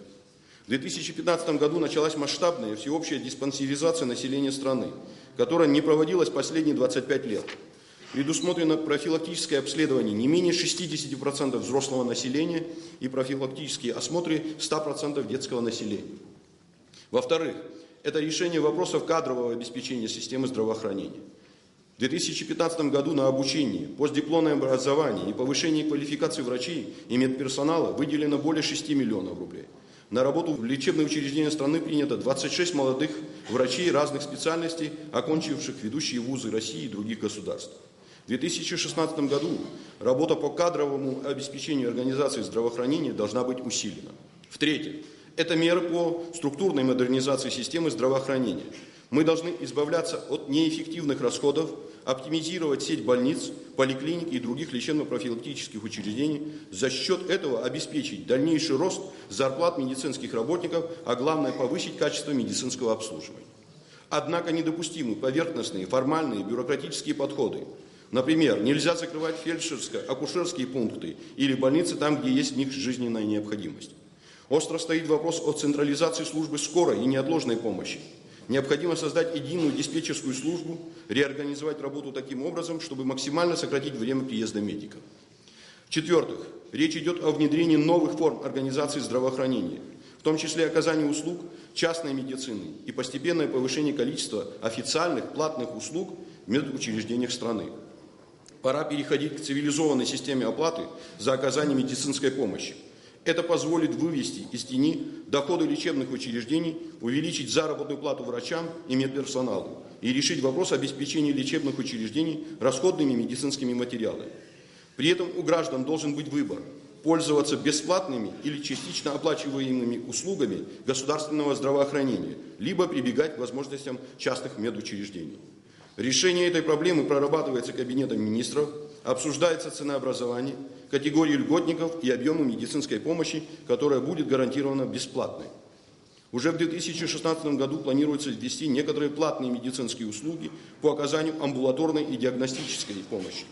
В 2015 году началась масштабная всеобщая диспансеризация населения страны, которая не проводилась последние 25 лет. Предусмотрено профилактическое обследование не менее 60% взрослого населения и профилактические осмотры 100% детского населения. Во-вторых, это решение вопросов кадрового обеспечения системы здравоохранения. В 2015 году на обучение, постдипломное образование и повышение квалификации врачей и медперсонала выделено более 6 миллионов рублей. На работу в лечебные учреждения страны принято 26 молодых врачей разных специальностей, окончивших ведущие вузы России и других государств. В 2016 году работа по кадровому обеспечению организации здравоохранения должна быть усилена. В-третьих, это меры по структурной модернизации системы здравоохранения. Мы должны избавляться от неэффективных расходов, оптимизировать сеть больниц, поликлиник и других лечебно-профилактических учреждений, за счет этого обеспечить дальнейший рост зарплат медицинских работников, а главное повысить качество медицинского обслуживания. Однако недопустимы поверхностные, формальные, бюрократические подходы. Например, нельзя закрывать фельдшерско-акушерские пункты или больницы там, где есть в них жизненная необходимость. Остро стоит вопрос о централизации службы скорой и неотложной помощи. Необходимо создать единую диспетчерскую службу, реорганизовать работу таким образом, чтобы максимально сократить время приезда медиков. В-четвертых, речь идет о внедрении новых форм организации здравоохранения, в том числе оказании услуг частной медицины и постепенное повышение количества официальных платных услуг в медучреждениях страны. Пора переходить к цивилизованной системе оплаты за оказание медицинской помощи. Это позволит вывести из тени доходы лечебных учреждений, увеличить заработную плату врачам и медперсоналу и решить вопрос обеспечения лечебных учреждений расходными медицинскими материалами. При этом у граждан должен быть выбор – пользоваться бесплатными или частично оплачиваемыми услугами государственного здравоохранения, либо прибегать к возможностям частных медучреждений. Решение этой проблемы прорабатывается Кабинетом министров, обсуждается ценообразование, категории льготников и объемы медицинской помощи, которая будет гарантирована бесплатной. Уже в 2016 году планируется ввести некоторые платные медицинские услуги по оказанию амбулаторной и диагностической помощи.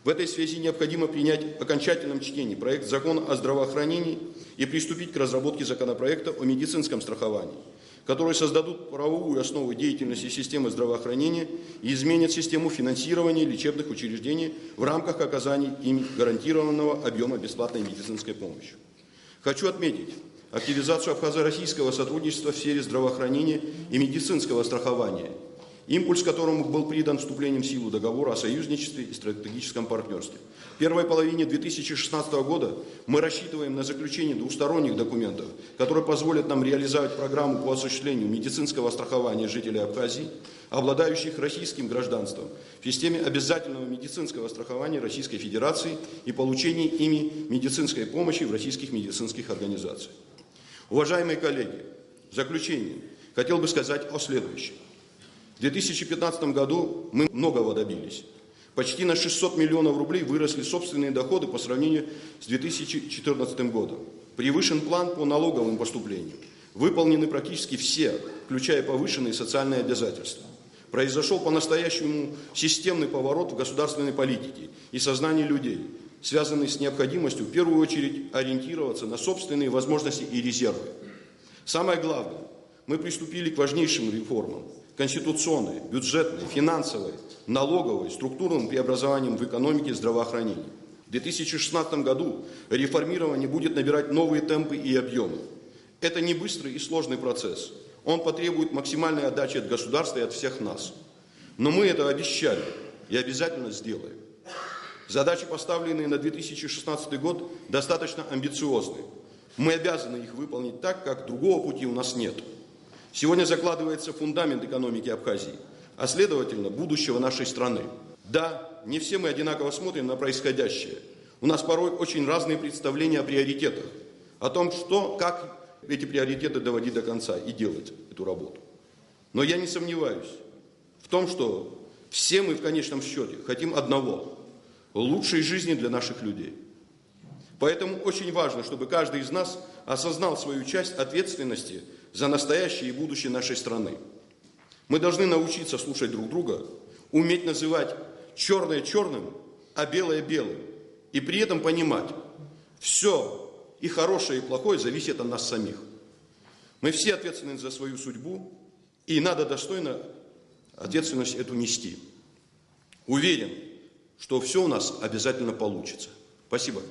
В этой связи необходимо принять в окончательном чтении проект закона о здравоохранении и приступить к разработке законопроекта о медицинском страховании, которые создадут правовую основу деятельности системы здравоохранения и изменят систему финансирования лечебных учреждений в рамках оказания ими гарантированного объема бесплатной медицинской помощи. Хочу отметить активизацию абхазо-российского сотрудничества в сфере здравоохранения и медицинского страхования, импульс которому был придан вступлением в силу договора о союзничестве и стратегическом партнерстве. В первой половине 2016 года мы рассчитываем на заключение двусторонних документов, которые позволят нам реализовать программу по осуществлению медицинского страхования жителей Абхазии, обладающих российским гражданством, в системе обязательного медицинского страхования Российской Федерации и получения ими медицинской помощи в российских медицинских организациях. Уважаемые коллеги, в заключение хотел бы сказать о следующем. В 2015 году мы многого добились. Почти на 600 миллионов рублей выросли собственные доходы по сравнению с 2014 годом. Превышен план по налоговым поступлениям. Выполнены практически все, включая повышенные социальные обязательства. Произошел по-настоящему системный поворот в государственной политике и сознании людей, связанный с необходимостью в первую очередь ориентироваться на собственные возможности и резервы. Самое главное, мы приступили к важнейшим реформам. Конституционной, бюджетной, финансовой, налоговой, структурным преобразованием в экономике и здравоохранении. В 2016 году реформирование будет набирать новые темпы и объемы. Это не быстрый и сложный процесс. Он потребует максимальной отдачи от государства и от всех нас. Но мы это обещали и обязательно сделаем. Задачи, поставленные на 2016 год, достаточно амбициозны. Мы обязаны их выполнить так, как другого пути у нас нет. Сегодня закладывается фундамент экономики Абхазии, а следовательно, будущего нашей страны. Да, не все мы одинаково смотрим на происходящее. У нас порой очень разные представления о приоритетах, о том, как эти приоритеты доводить до конца и делать эту работу. Но я не сомневаюсь в том, что все мы в конечном счете хотим одного – лучшей жизни для наших людей. Поэтому очень важно, чтобы каждый из нас осознал свою часть ответственности за настоящее и будущее нашей страны. Мы должны научиться слушать друг друга, уметь называть черное черным, а белое белым, и при этом понимать, все и хорошее, и плохое зависит от нас самих. Мы все ответственны за свою судьбу, и надо достойно ответственность эту нести. Уверен, что все у нас обязательно получится. Спасибо.